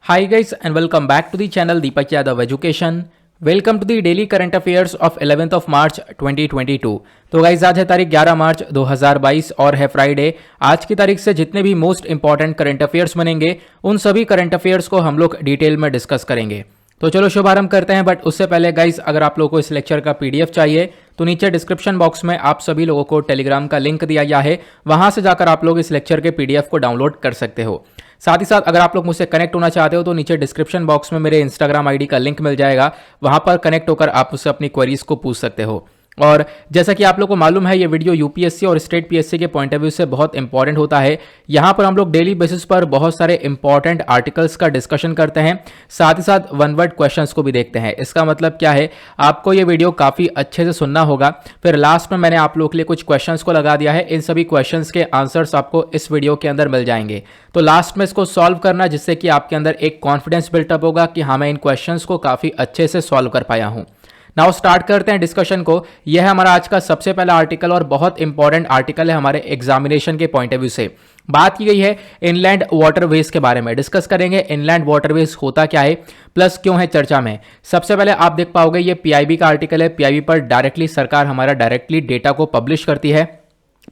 Hi guys and welcome back to the channel Deepak Yadav Education. Welcome to the daily current affairs of 11th of March 2022। तो guys आज है तारीख 11 मार्च 2022 और है Friday. आज की तारीख से जितने भी मोस्ट इंपॉर्टेंट करंट अफेयर्स बनेंगे उन सभी करंट अफेयर्स को हम लोग डिटेल में डिस्कस करेंगे। तो चलो शुभारंभ करते हैं। बट उससे पहले गाइज अगर आप लोगों को इस लेक्चर का पीडीएफ चाहिए तो नीचे डिस्क्रिप्शन बॉक्स में आप सभी लोगों को टेलीग्राम का लिंक दिया गया है, वहां से जाकर आप लोग इस लेक्चर के पीडीएफ को डाउनलोड कर सकते हो। साथ ही साथ अगर आप लोग मुझसे कनेक्ट होना चाहते हो तो नीचे डिस्क्रिप्शन बॉक्स में मेरे इंस्टाग्राम आईडी का लिंक मिल जाएगा, वहां पर कनेक्ट होकर आप मुझसे अपनी क्वेरीज को पूछ सकते हो। और जैसा कि आप लोग को मालूम है ये वीडियो यूपीएससी और स्टेट पीएससी के पॉइंट ऑफ व्यू से बहुत इंपॉर्टेंट होता है। यहां पर हम लोग डेली बेसिस पर बहुत सारे इंपॉर्टेंट आर्टिकल्स का डिस्कशन करते हैं, साथ ही साथ वन वर्ड क्वेश्चंस को भी देखते हैं। इसका मतलब क्या है, आपको ये वीडियो काफी अच्छे से सुनना होगा। फिर लास्ट में मैंने आप लोग के लिए कुछ क्वेश्चंस को लगा दिया है, इन सभी क्वेश्चंस के आंसर्स आपको इस वीडियो के अंदर मिल जाएंगे। तो लास्ट में इसको सॉल्व करना, जिससे कि आपके अंदर एक कॉन्फिडेंस बिल्टअप होगा कि हाँ मैं इन क्वेश्चंस को काफी अच्छे से सॉल्व कर पाया हूं। नाउ स्टार्ट करते हैं डिस्कशन को। यह है हमारा आज का सबसे पहला आर्टिकल और बहुत इंपॉर्टेंट आर्टिकल है हमारे एग्जामिनेशन के पॉइंट ऑफ व्यू से। बात की गई है इनलैंड वाटरवेज के बारे में। डिस्कस करेंगे इनलैंड वाटरवेज होता क्या है, प्लस क्यों है चर्चा में। सबसे पहले आप देख पाओगे ये पीआईबी का आर्टिकल है। पीआईबी पर डायरेक्टली सरकार हमारा डायरेक्टली डेटा को पब्लिश करती है।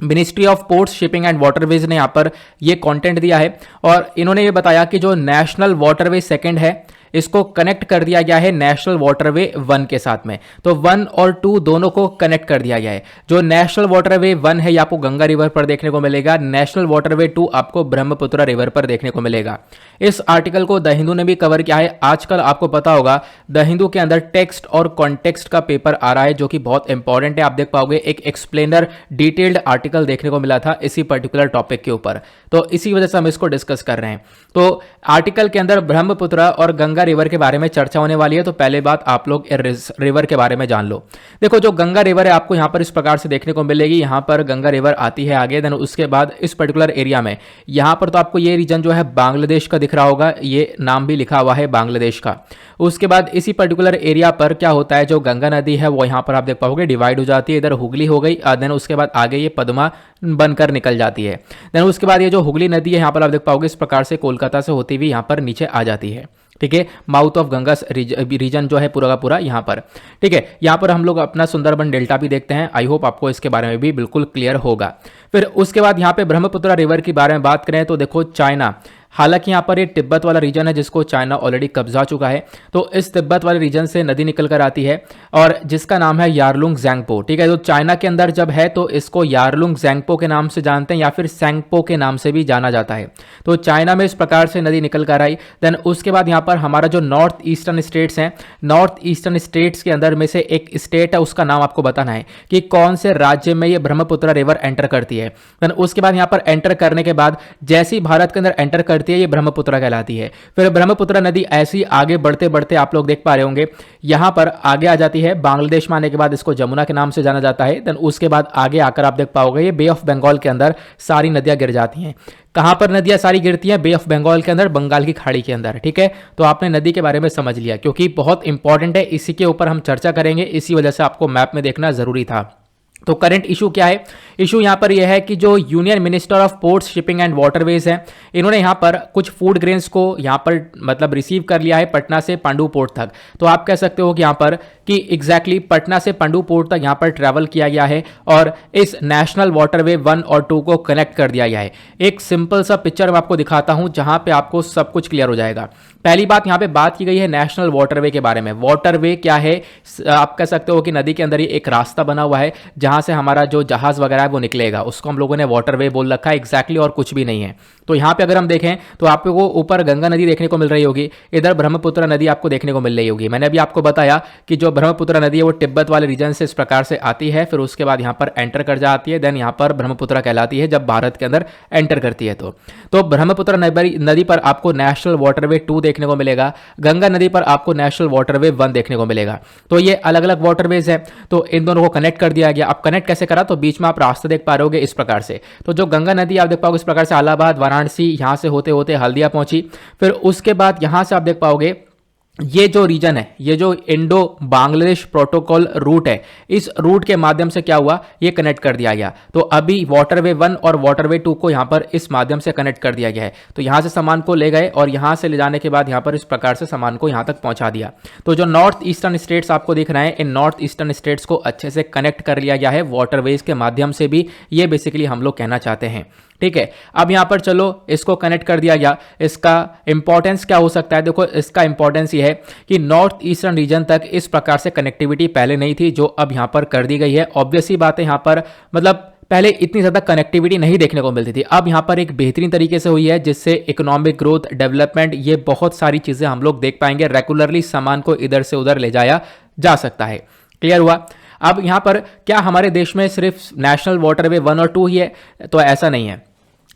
Ministry of ports shipping and waterways ने यहाँ पर ये कंटेंट दिया है और इन्होंने ये बताया कि जो नेशनल वाटरवे सेकंड है इसको कनेक्ट कर दिया गया है नेशनल वाटरवे 1 के साथ में। तो 1 और 2 दोनों को कनेक्ट कर दिया गया है। जो नेशनल वाटरवे 1 है ये आपको गंगा रिवर पर देखने को मिलेगा, नेशनल वाटरवे 2 आपको ब्रह्मपुत्र रिवर पर देखने को मिलेगा। इस आर्टिकल को द हिंदू ने भी कवर किया है। आजकल आपको पता होगा द हिंदू के अंदर टेक्स्ट और कॉन्टेक्स्ट का पेपर आ रहा है जो कि बहुत इंपॉर्टेंट है। आप देख पाओगे एक एक्सप्लेनर डिटेल्ड आर्टिकल देखने को मिला था इसी पर्टिकुलर टॉपिक के ऊपर, तो इसी वजह से हम इसको डिस्कस कर रहे हैं। तो आर्टिकल के अंदर ब्रह्मपुत्र और गंगा रिवर के बारे में चर्चा होने वाली है। तो पहले बात आप लोग रिवर के बारे में जान लो। देखो जो गंगा रिवर है आपको यहां पर इस प्रकार से देखने को मिलेगी। यहां पर गंगा रिवर आती है आगे, देन उसके बाद इस पर्टिकुलर एरिया में यहां पर तो आपको ये रीजन जो है बांग्लादेश का दिख रहा होगा, ये नाम भी लिखा हुआ है बांग्लादेश का। उसके बाद इसी पर्टिकुलर एरिया पर क्या होता है, जो गंगा नदी है वो यहां पर आप देख पाओगे डिवाइड हो जाती है। इधर हुगली हो गई, देन उसके बाद आगे ये पद्मा बनकर निकल जाती है। देन उसके बाद ये जो हुगली नदी है यहां पर आप देख पाओगे इस प्रकार से कोलकाता से होती हुई यहां पर नीचे आ जाती है। ठीक है, माउथ ऑफ गंगा रीजन जो है पूरा का पूरा यहां पर। ठीक है, यहां पर हम लोग अपना सुंदरबन डेल्टा भी देखते हैं। आई होप आपको इसके बारे में भी बिल्कुल क्लियर होगा। फिर उसके बाद यहां पे ब्रह्मपुत्र रिवर के बारे में बात करें तो देखो चाइना, हालांकि यहाँ पर ये तिब्बत वाला रीजन है जिसको चाइना ऑलरेडी कब्जा चुका है। तो इस तिब्बत वाले रीजन से नदी निकल कर आती है और जिसका नाम है यारलुंग ज़ेंगपो। ठीक है, तो चाइना के अंदर जब है तो इसको यारलुंग ज़ेंगपो के नाम से जानते हैं या फिर सेंगपो के नाम से भी जाना जाता है। तो चाइना में इस प्रकार से नदी निकल कर आई। देन उसके बाद यहाँ पर हमारा जो नॉर्थ ईस्टर्न स्टेट्स हैं, नॉर्थ ईस्टर्न स्टेट्स के अंदर में से एक स्टेट है, उसका नाम आपको बताना है कि कौन से राज्य में ये ब्रह्मपुत्र रिवर एंटर करती है। देन उसके बाद यहाँ पर एंटर करने के बाद जैसी भारत के अंदर एंटर करती है ये ब्रह्मपुत्र कहलाती है। फिर ब्रह्मपुत्र नदी ऐसी आगे बढ़ते बढ़ते आप लोग देख पा रहे होंगे यहां पर आगे आ जाती है। बांग्लादेश में आने के बाद इसको जमुना के नाम से जाना जाता है। देन उसके बाद आगे आकर आप देख पाओगे ये बे ऑफ बंगाल के अंदर सारी नदियां गिर जाती हैं। कहां पर नदियां सारी गिरती हैं? बे ऑफ बंगाल के अंदर, बंगाल की खाड़ी के अंदर। ठीक है, तो आपने नदी के बारे में समझ लिया क्योंकि बहुत इंपॉर्टेंट है, इसी के ऊपर हम चर्चा करेंगे, इसी वजह से आपको मैप में देखना जरूरी था। तो करंट इशू क्या है? इशू यहां पर यह है कि जो union minister of ports shipping and waterways है, इन्होंने यहां पर कुछ फूड ग्रेन्स को यहां पर मतलब रिसीव कर लिया है पटना से पांडु पोर्ट तक। तो आप कह सकते हो कि यहां पर कि एग्जैक्टली पटना से पांडु पोर्ट तक यहां पर ट्रैवल किया गया है और इस नेशनल वाटरवे 1 और 2 को कनेक्ट कर दिया गया है। एक सिंपल सा पिक्चर मैं आपको दिखाता हूं जहां पे आपको सब कुछ क्लियर हो जाएगा। पहली बात यहां पे बात की गई है नेशनल वाटरवे के बारे में। वाटरवे क्या है? आप कह सकते हो कि नदी के अंदर ही एक रास्ता बना हुआ है जहां से हमारा जो जहाज वगैरह है वो निकलेगा, उसको हम लोगों ने वाटरवे बोल रखा है एग्जैक्टली, और कुछ भी नहीं है। तो यहां पे अगर हम देखें तो आपको ऊपर गंगा नदी देखने को मिल रही होगी, इधर ब्रह्मपुत्र नदी आपको देखने को मिल रही होगी। मैंने अभी आपको बताया कि जो ब्रह्मपुत्र नदी है वो तिब्बत वाले रीजन से इस प्रकार से आती है, फिर उसके बाद यहां पर एंटर कर जाती है। देन यहां पर ब्रह्मपुत्र कहलाती है जब भारत के अंदर एंटर करती है। तो ब्रह्मपुत्र नदी पर आपको नेशनल वाटरवे 2 देखने को मिलेगा, गंगा नदी पर आपको नेशनल वाटरवे 1 देखने को मिलेगा। तो ये अलग अलग वाटरवेज है, तो इन दोनों को कनेक्ट कर दिया गया। अब कनेक्ट कैसे करा? तो बीच में आप रास्ता देख पा रहे इस प्रकार से। तो जो गंगा नदी आप देख पाओगे इस प्रकार से इलाहाबाद, वाराणसी, यहां से होते होते हल्दिया पहुंची। फिर उसके बाद यहां से आप देख पाओगे ये जो रीजन है, ये जो इंडो बांग्लादेश प्रोटोकॉल रूट है, इस रूट के माध्यम से क्या हुआ, ये कनेक्ट कर दिया गया। तो अभी वाटरवे 1 और वाटरवे 2 को यहां पर इस माध्यम से कनेक्ट कर दिया गया है। तो यहां से सामान को ले गए और यहां से ले जाने के बाद यहां पर इस प्रकार से सामान को यहां तक पहुंचा दिया। तो जो नॉर्थ ईस्टर्न स्टेट्स आपको दिख रहे हैं, इन नॉर्थ ईस्टर्न स्टेट्स को अच्छे से कनेक्ट कर लिया गया है वाटरवेज के माध्यम से भी, ये बेसिकली हम लोग कहना चाहते हैं। ठीक है, अब यहां पर चलो इसको कनेक्ट कर दिया गया। इसका इंपॉर्टेंस क्या हो सकता है, देखो इसका इंपॉर्टेंस ये है कि नॉर्थ ईस्टर्न रीजन तक इस प्रकार से कनेक्टिविटी पहले नहीं थी, जो अब यहां पर कर दी गई है। ऑब्वियस सी बात है, यहां पर मतलब पहले इतनी ज्यादा कनेक्टिविटी नहीं देखने को मिलती थी, अब यहां पर एक बेहतरीन तरीके से हुई है, जिससे इकोनॉमिक ग्रोथ, डेवलपमेंट, ये बहुत सारी चीजें हम लोग देख पाएंगे। रेगुलरली सामान को इधर से उधर ले जाया जा सकता है। क्लियर हुआ। अब यहां पर क्या हमारे देश में सिर्फ नेशनल वाटरवे 1 और 2 ही है, तो ऐसा नहीं है।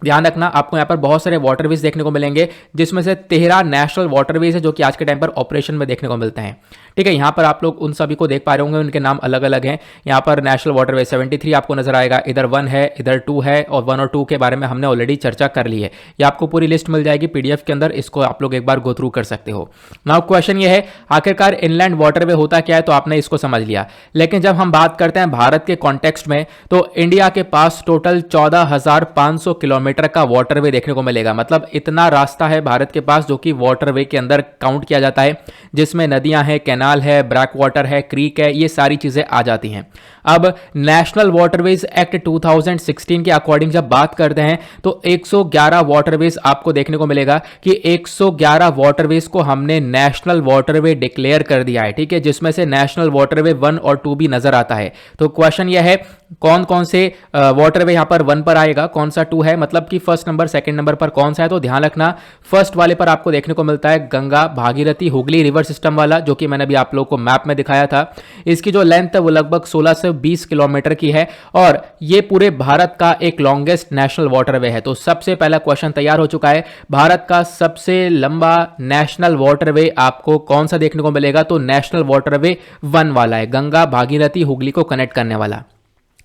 ध्यान रखना, आपको यहां पर बहुत सारे वाटरवेज देखने को मिलेंगे, जिसमें से 13 नेशनल वाटरवेज है जो कि आज के टाइम पर ऑपरेशन में देखने को मिलते हैं। ठीक है, यहां पर आप लोग उन सभी को देख पा रहे होंगे, उनके नाम अलग अलग हैं। यहां पर नेशनल वाटरवे 73 आपको नजर आएगा, इधर 1 है, इधर 2 है, और 1 और 2 के बारे में हमने ऑलरेडी चर्चा कर ली है। ये आपको पूरी लिस्ट मिल जाएगी पीडीएफ के अंदर, इसको आप लोग एक बार गो थ्रू कर सकते हो। नाउ क्वेश्चन ये है, आखिरकार इनलैंड वाटरवे होता क्या है, तो आपने इसको समझ लिया। लेकिन जब हम बात करते हैं भारत के कॉन्टेक्स्ट में, तो इंडिया के पास टोटल 14,500 किलोमीटर का वाटरवे देखने को मिलेगा। मतलब इतना रास्ता है भारत के पास जो कि वाटरवे के अंदर काउंट किया जाता है, जिसमें नदियां हैं, कैनाल है, ब्रैक वाटर है, क्रीक है, ये सारी चीजें आ जाती हैं। अब नेशनल वाटरवेज एक्ट 2016 के अकॉर्डिंग जब बात करते हैं, तो 111 वाटरवेज आपको देखने को मिलेगा कि 111 वाटरवेज को हमने नेशनल वाटरवे डिक्लेयर कर दिया है। ठीक है, जिसमें से नेशनल वाटरवे 1 और 2 भी नजर आता है। तो क्वेश्चन यह है, कौन कौन से वाटरवे यहां पर 1 पर आएगा, कौन सा 2 है, मतलब कि फर्स्ट नंबर, सेकंड नंबर पर कौन सा है। तो ध्यान रखना, फर्स्ट वाले पर आपको देखने को मिलता है गंगा भागीरथी हुगली रिवर सिस्टम वाला, जो कि मैंने अभी आप लोगों को मैप में दिखाया था। इसकी जो लेंथ है वो लगभग 16 से 20 किलोमीटर की है, और ये पूरे भारत का एक लॉन्गेस्ट नेशनल वाटरवे है। तो सबसे पहला क्वेश्चन तैयार हो चुका है, भारत का सबसे लंबा नेशनल वाटरवे आपको कौन सा देखने को मिलेगा, तो नेशनल वाटरवे 1 वाला है, गंगा भागीरथी हुगली को कनेक्ट करने वाला।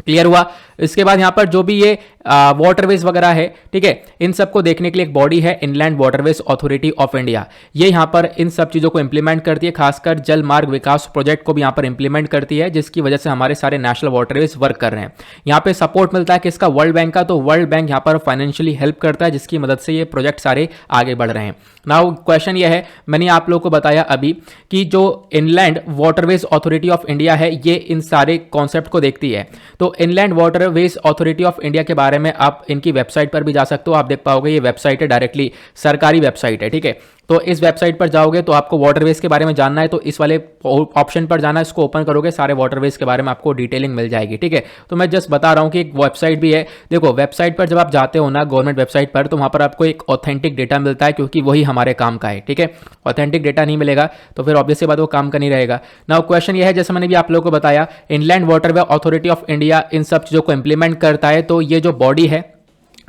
क्लियर हुआ। इसके बाद यहां पर जो भी ये वाटरवेज वगैरह है, ठीक है, इन सबको देखने के लिए एक बॉडी है, inland waterways authority of India. ये यहां पर इन सब चीजों को इंप्लीमेंट करती है, खासकर जल मार्ग विकास प्रोजेक्ट को भी यहां पर इंप्लीमेंट करती है, जिसकी वजह से हमारे सारे नेशनल वाटरवेज वर्क कर रहे हैं। यहां पे सपोर्ट मिलता है किसका, वर्ल्ड बैंक का। तो वर्ल्ड बैंक यहां पर फाइनेंशियली हेल्प करता है, जिसकी मदद से ये प्रोजेक्ट सारे आगे बढ़ रहे हैं। नाउ क्वेश्चन ये है, मैंने आप लोगों को बताया अभी कि जो inland waterways authority of India है, ये इन सारे कॉन्सेप्ट को देखती है। तो inland waterways authority of India के बारे में आप इनकी वेबसाइट पर भी जा सकते हो, आप देख पाओगे ये वेबसाइट है, डायरेक्टली सरकारी वेबसाइट है। ठीक है, तो इस वेबसाइट पर जाओगे तो आपको वाटरवेज के बारे में जानना है, तो इस वाले ऑप्शन पर जाना, इसको ओपन करोगे, सारे वाटरवेज के बारे में आपको डिटेलिंग मिल जाएगी। ठीक है, तो मैं जस्ट बता रहा हूं कि एक वेबसाइट भी है। देखो, वेबसाइट पर जब आप जाते हो ना, गवर्नमेंट वेबसाइट पर, तो वहां पर आपको एक ऑथेंटिक डेटा मिलता है, क्योंकि वही हमारे काम का है। ठीक है, ऑथेंटिक डेटा नहीं मिलेगा तो फिर ऑब्वियसली बात वो काम का नहीं रहेगा। नाउ क्वेश्चन ये है, जैसे मैंने भी आप लोगों को बताया, inland waterway authority of India in सब चीजों को इंप्लीमेंट करता है। तो ये जो बॉडी है,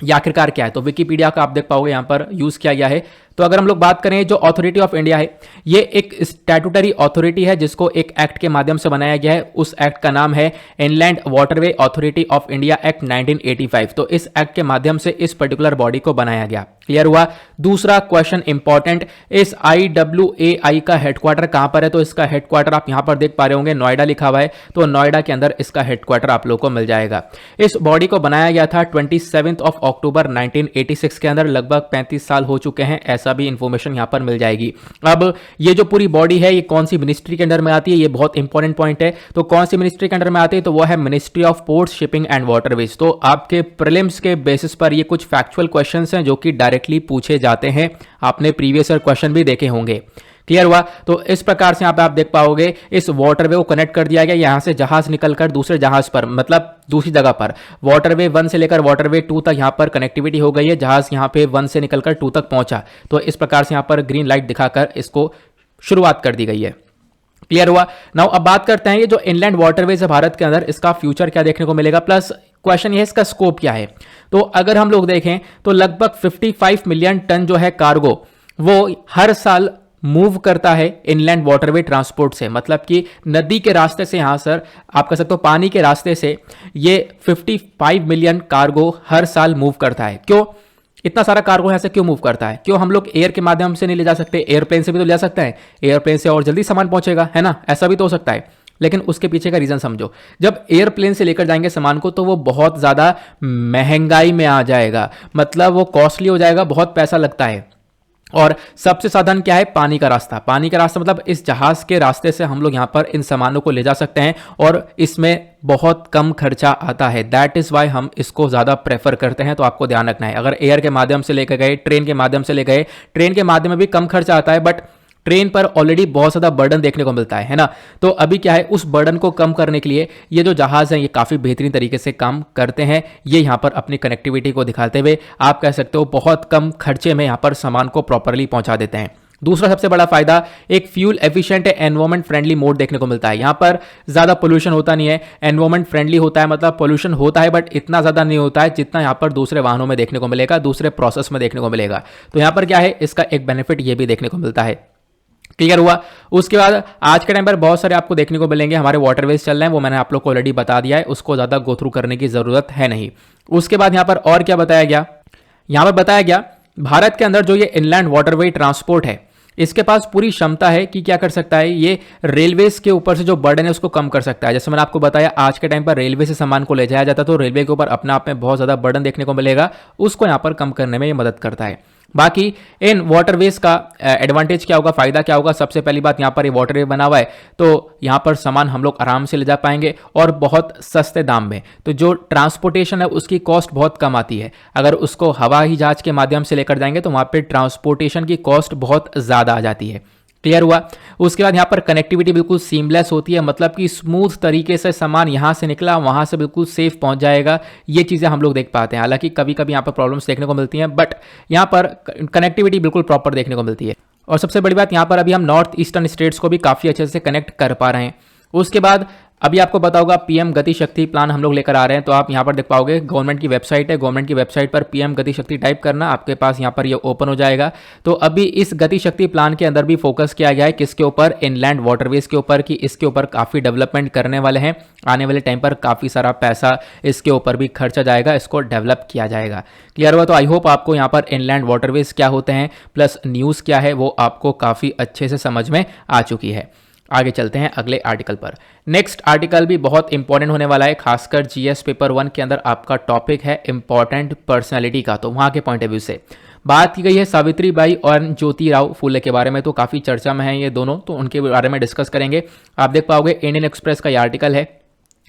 ये आखिरकार क्या है, तो विकिपीडिया का आप देख पाओगे यहां पर यूज किया गया है। तो अगर हम लोग बात करें, जो अथॉरिटी ऑफ इंडिया है, ये एक स्टैट्यूटरी अथॉरिटी है, जिसको एक एक्ट के माध्यम से बनाया गया है। उस एक्ट का नाम है inland waterway authority of India act 1985। तो इस एक्ट के माध्यम से इस पर्टिकुलर बॉडी को बनाया गया। क्लियर हुआ। दूसरा क्वेश्चन इंपॉर्टेंट, इस IWAI का हेडक्वार्टर कहां पर है, तो इसका हेडक्वार्टर आप यहां पर देख पा रहे होंगे, नोएडा लिखा हुआ है। तो नोएडा के अंदर इसका हेडक्वार्टर आप लोगों को मिल जाएगा। इस बॉडी को बनाया गया था 27 अक्टूबर 1986 के अंदर, लगभग 35 साल हो चुके हैं, ऐसा भी इंफॉर्मेशन यहां पर मिल जाएगी। अब ये जो पूरी बॉडी है, ये कौन सी मिनिस्ट्री के अंडर में आती है, ये बहुत इंपॉर्टेंट पॉइंट है। तो कौन सी मिनिस्ट्री के अंडर में आती है, तो वो है ministry of ports, shipping and waterways. तो आपके प्रीलिम्स के बेसिस पर ये कुछ फैक्चुअल क्वेश्चंस हैं जो कि डायरेक्टली पूछे जाते हैं, आपने प्रीवियस ईयर क्वेश्चन भी देखे होंगे। क्लियर हुआ। तो इस प्रकार से यहां पे आप देख पाओगे, इस वाटरवे को कनेक्ट कर दिया गया, यहां से जहाज निकलकर दूसरे जहाज पर, मतलब दूसरी जगह पर, वाटरवे 1 से लेकर वाटरवे 2 तक यहां पर कनेक्टिविटी हो गई है। जहाज यहां पे 1 से निकलकर 2 तक पहुंचा। तो इस प्रकार से यहां पर ग्रीन लाइट दिखाकर इसको शुरुआत कर दी गई है। क्लियर हुआ। नाउ अब बात करते हैं, ये जो इनलैंड वाटरवेज है भारत के अंदर, इसका फ्यूचर क्या देखने को मिलेगा, प्लस क्वेश्चन ये है इसका स्कोप क्या है। तो अगर हम लोग देखें तो लगभग 55 मिलियन टन जो है कार्गो, वो हर साल मूव करता है इनलैंड वाटरवे ट्रांसपोर्ट से। मतलब कि नदी के रास्ते से, यहां सर आप कह सकते हो पानी के रास्ते से, ये 55 मिलियन कार्गो हर साल मूव करता है। क्यों? इतना सारा कार्गो यहाँ से क्यों मूव करता है, क्यों हम लोग एयर के माध्यम से नहीं ले जा सकते, एयरप्लेन से भी तो ले जा सकते हैं, एयरप्लेन से और जल्दी सामान पहुंचेगा, है ना, ऐसा भी तो हो सकता है। लेकिन उसके पीछे का रीजन समझो, जब एयरप्लेन से लेकर जाएंगे सामान को तो वो बहुत ज्यादा महंगाई में आ जाएगा, मतलब वो कॉस्टली हो जाएगा, बहुत पैसा लगता है। और सबसे साधन क्या है, पानी का रास्ता। पानी का रास्ता मतलब इस जहाज के रास्ते से हम लोग यहां पर इन सामानों को ले जा सकते हैं और इसमें बहुत कम खर्चा आता है। दैट इज वाई हम इसको ज्यादा प्रेफर करते हैं। तो आपको ध्यान रखना है, अगर एयर के माध्यम से लेकर गए, ट्रेन के माध्यम से ले गए, ट्रेन के माध्यम में भी कम खर्चा आता है, बट ट्रेन पर ऑलरेडी बहुत ज़्यादा बर्डन देखने को मिलता है ना। तो अभी क्या है, उस बर्डन को कम करने के लिए ये जो जहाज है ये काफ़ी बेहतरीन तरीके से काम करते हैं। ये यहाँ पर अपनी कनेक्टिविटी को दिखाते हुए आप कह सकते हो बहुत कम खर्चे में यहाँ पर सामान को प्रॉपरली पहुंचा देते हैं। दूसरा सबसे बड़ा फायदा, एक fuel efficient environment friendly mode देखने को मिलता है। यहां पर ज्यादा पोल्यूशन होता नहीं है, एनवायरमेंट फ्रेंडली होता है, मतलब पोल्यूशन होता है बट इतना ज्यादा नहीं होता है जितना यहां पर दूसरे वाहनों में देखने को मिलेगा, दूसरे प्रोसेस में देखने को मिलेगा। तो यहां पर क्या है, इसका एक बेनिफिट ये भी देखने को मिलता है। क्लियर हुआ। उसके बाद आज के टाइम पर बहुत सारे आपको देखने को मिलेंगे हमारे वाटरवेज चल रहे हैं, वो मैंने आप लोग को ऑलरेडी बता दिया है, उसको ज्यादा गो थ्रू करने की जरूरत है नहीं। उसके बाद यहां पर और क्या बताया गया, यहां पर बताया गया भारत के अंदर जो ये इनलैंड वाटरवे ट्रांसपोर्ट है इसके पास पूरी क्षमता है कि क्या कर सकता है, ये रेलवेज के ऊपर से जो बर्डन है उसको कम कर सकता है। जैसे मैंने आपको बताया आज के टाइम पर रेलवे से सामान को ले जाया जाता है तो रेलवे के ऊपर अपने आप में बहुत ज्यादा बर्डन देखने को मिलेगा, उसको यहां पर कम करने में ये मदद करता है। बाकी इन वाटरवेज का एडवांटेज क्या होगा, फायदा क्या होगा, सबसे पहली बात यहां पर ये वाटरवे बना हुआ है तो यहां पर सामान हम लोग आराम से ले जा पाएंगे और बहुत सस्ते दाम में। तो जो ट्रांसपोर्टेशन है उसकी कॉस्ट बहुत कम आती है। अगर उसको हवाई जहाज के माध्यम से लेकर जाएंगे तो वहां पे ट्रांसपोर्टेशन की कॉस्ट बहुत ज्यादा आ जाती है। क्लियर हुआ। उसके बाद यहाँ पर कनेक्टिविटी बिल्कुल सीमलेस होती है, मतलब कि स्मूथ तरीके से सामान यहाँ से निकला वहाँ से बिल्कुल सेफ पहुँच जाएगा। ये चीज़ें हम लोग देख पाते हैं, हालांकि कभी कभी यहाँ पर प्रॉब्लम्स देखने को मिलती हैं, बट यहाँ पर कनेक्टिविटी बिल्कुल प्रॉपर देखने को मिलती है। और सबसे बड़ी बात यहाँ पर अभी हम नॉर्थ ईस्टर्न स्टेट्स को भी काफ़ी अच्छे से कनेक्ट कर पा रहे हैं। उसके बाद अभी आपको पता होगा पीएम गति शक्ति प्लान हम लोग लेकर आ रहे हैं, तो आप यहाँ पर देख पाओगे गवर्नमेंट की वेबसाइट है, गवर्नमेंट की वेबसाइट पर पीएम गति शक्ति टाइप करना, आपके पास यहाँ पर ये ओपन हो जाएगा। तो अभी इस गति शक्ति प्लान के अंदर भी फोकस किया गया है किसके ऊपर, इनलैंड वाटरवेज के ऊपर, कि इसके ऊपर काफ़ी डेवलपमेंट करने वाले हैं। आने वाले टाइम पर काफ़ी सारा पैसा इसके ऊपर भी खर्चा जाएगा, इसको डेवलप किया जाएगा। क्लियर हुआ। तो आई होप आपको यहाँ पर इनलैंड वाटरवेज क्या होते हैं प्लस न्यूज़ क्या है वो आपको काफ़ी अच्छे से समझ में आ चुकी है। आगे चलते हैं अगले आर्टिकल पर। नेक्स्ट आर्टिकल भी बहुत इंपॉर्टेंट होने वाला है, खासकर जीएस पेपर 1 के अंदर आपका टॉपिक है इंपॉर्टेंट पर्सनैलिटी का। तो वहां के पॉइंट ऑफ व्यू से बात की गई है सावित्रीबाई और ज्योतिराव फुले के बारे में, तो काफी चर्चा में है ये दोनों, तो उनके बारे में डिस्कस करेंगे। आप देख पाओगे इंडियन एक्सप्रेस का ये आर्टिकल है,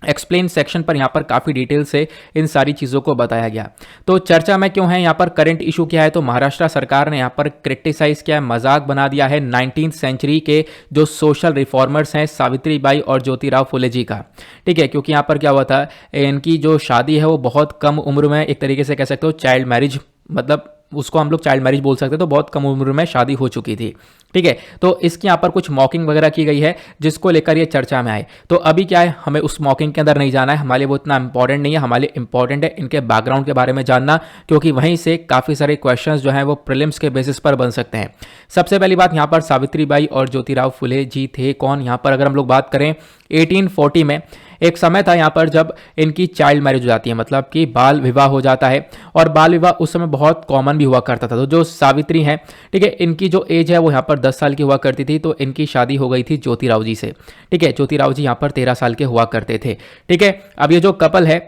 एक्सप्लेन सेक्शन पर यहाँ पर काफ़ी डिटेल से इन सारी चीज़ों को बताया गया। तो चर्चा में क्यों है, यहाँ पर करंट इशू क्या है, तो महाराष्ट्र सरकार ने यहाँ पर क्रिटिसाइज किया है, मजाक बना दिया है 19th सेंचुरी के जो सोशल रिफॉर्मर्स हैं सावित्रीबाई और ज्योतिराव फुले जी का। ठीक है, क्योंकि यहाँ पर क्या हुआ था, इनकी जो शादी है वो बहुत कम उम्र में, एक तरीके से कह सकते हो चाइल्ड मैरिज, मतलब उसको हम लोग चाइल्ड मैरिज बोल सकते हैं, तो बहुत कम उम्र में शादी हो चुकी थी। ठीक है, तो इसकी यहाँ पर कुछ मॉकिंग वगैरह की गई है जिसको लेकर ये चर्चा में आए। तो अभी क्या है, हमें उस मॉकिंग के अंदर नहीं जाना है, हमारे लिए वो इतना इंपॉर्टेंट नहीं है, हमारे लिए इंपॉर्टेंट है इनके बैकग्राउंड के बारे में जानना, क्योंकि वहीं से काफ़ी सारे क्वेश्चंस जो हैं वो प्रीलिम्स के बेसिस पर बन सकते हैं। सबसे पहली बात, यहाँ पर सावित्रीबाई और ज्योतिराव फुले जी थे कौन। यहाँ पर अगर हम लोग बात करें 1840 में एक समय था यहाँ पर जब इनकी चाइल्ड मैरिज हो जाती है, मतलब कि बाल विवाह हो जाता है, और बाल विवाह उस समय बहुत कॉमन भी हुआ करता था। तो जो सावित्री हैं, ठीक है, इनकी जो एज है वो यहाँ पर 10 साल की हुआ करती थी, तो इनकी शादी हो गई थी ज्योतिराव जी से। ठीक है, ज्योतिराव जी यहाँ पर 13 साल के हुआ करते थे। ठीक है, अब ये जो कपल है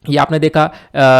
ये आपने देखा,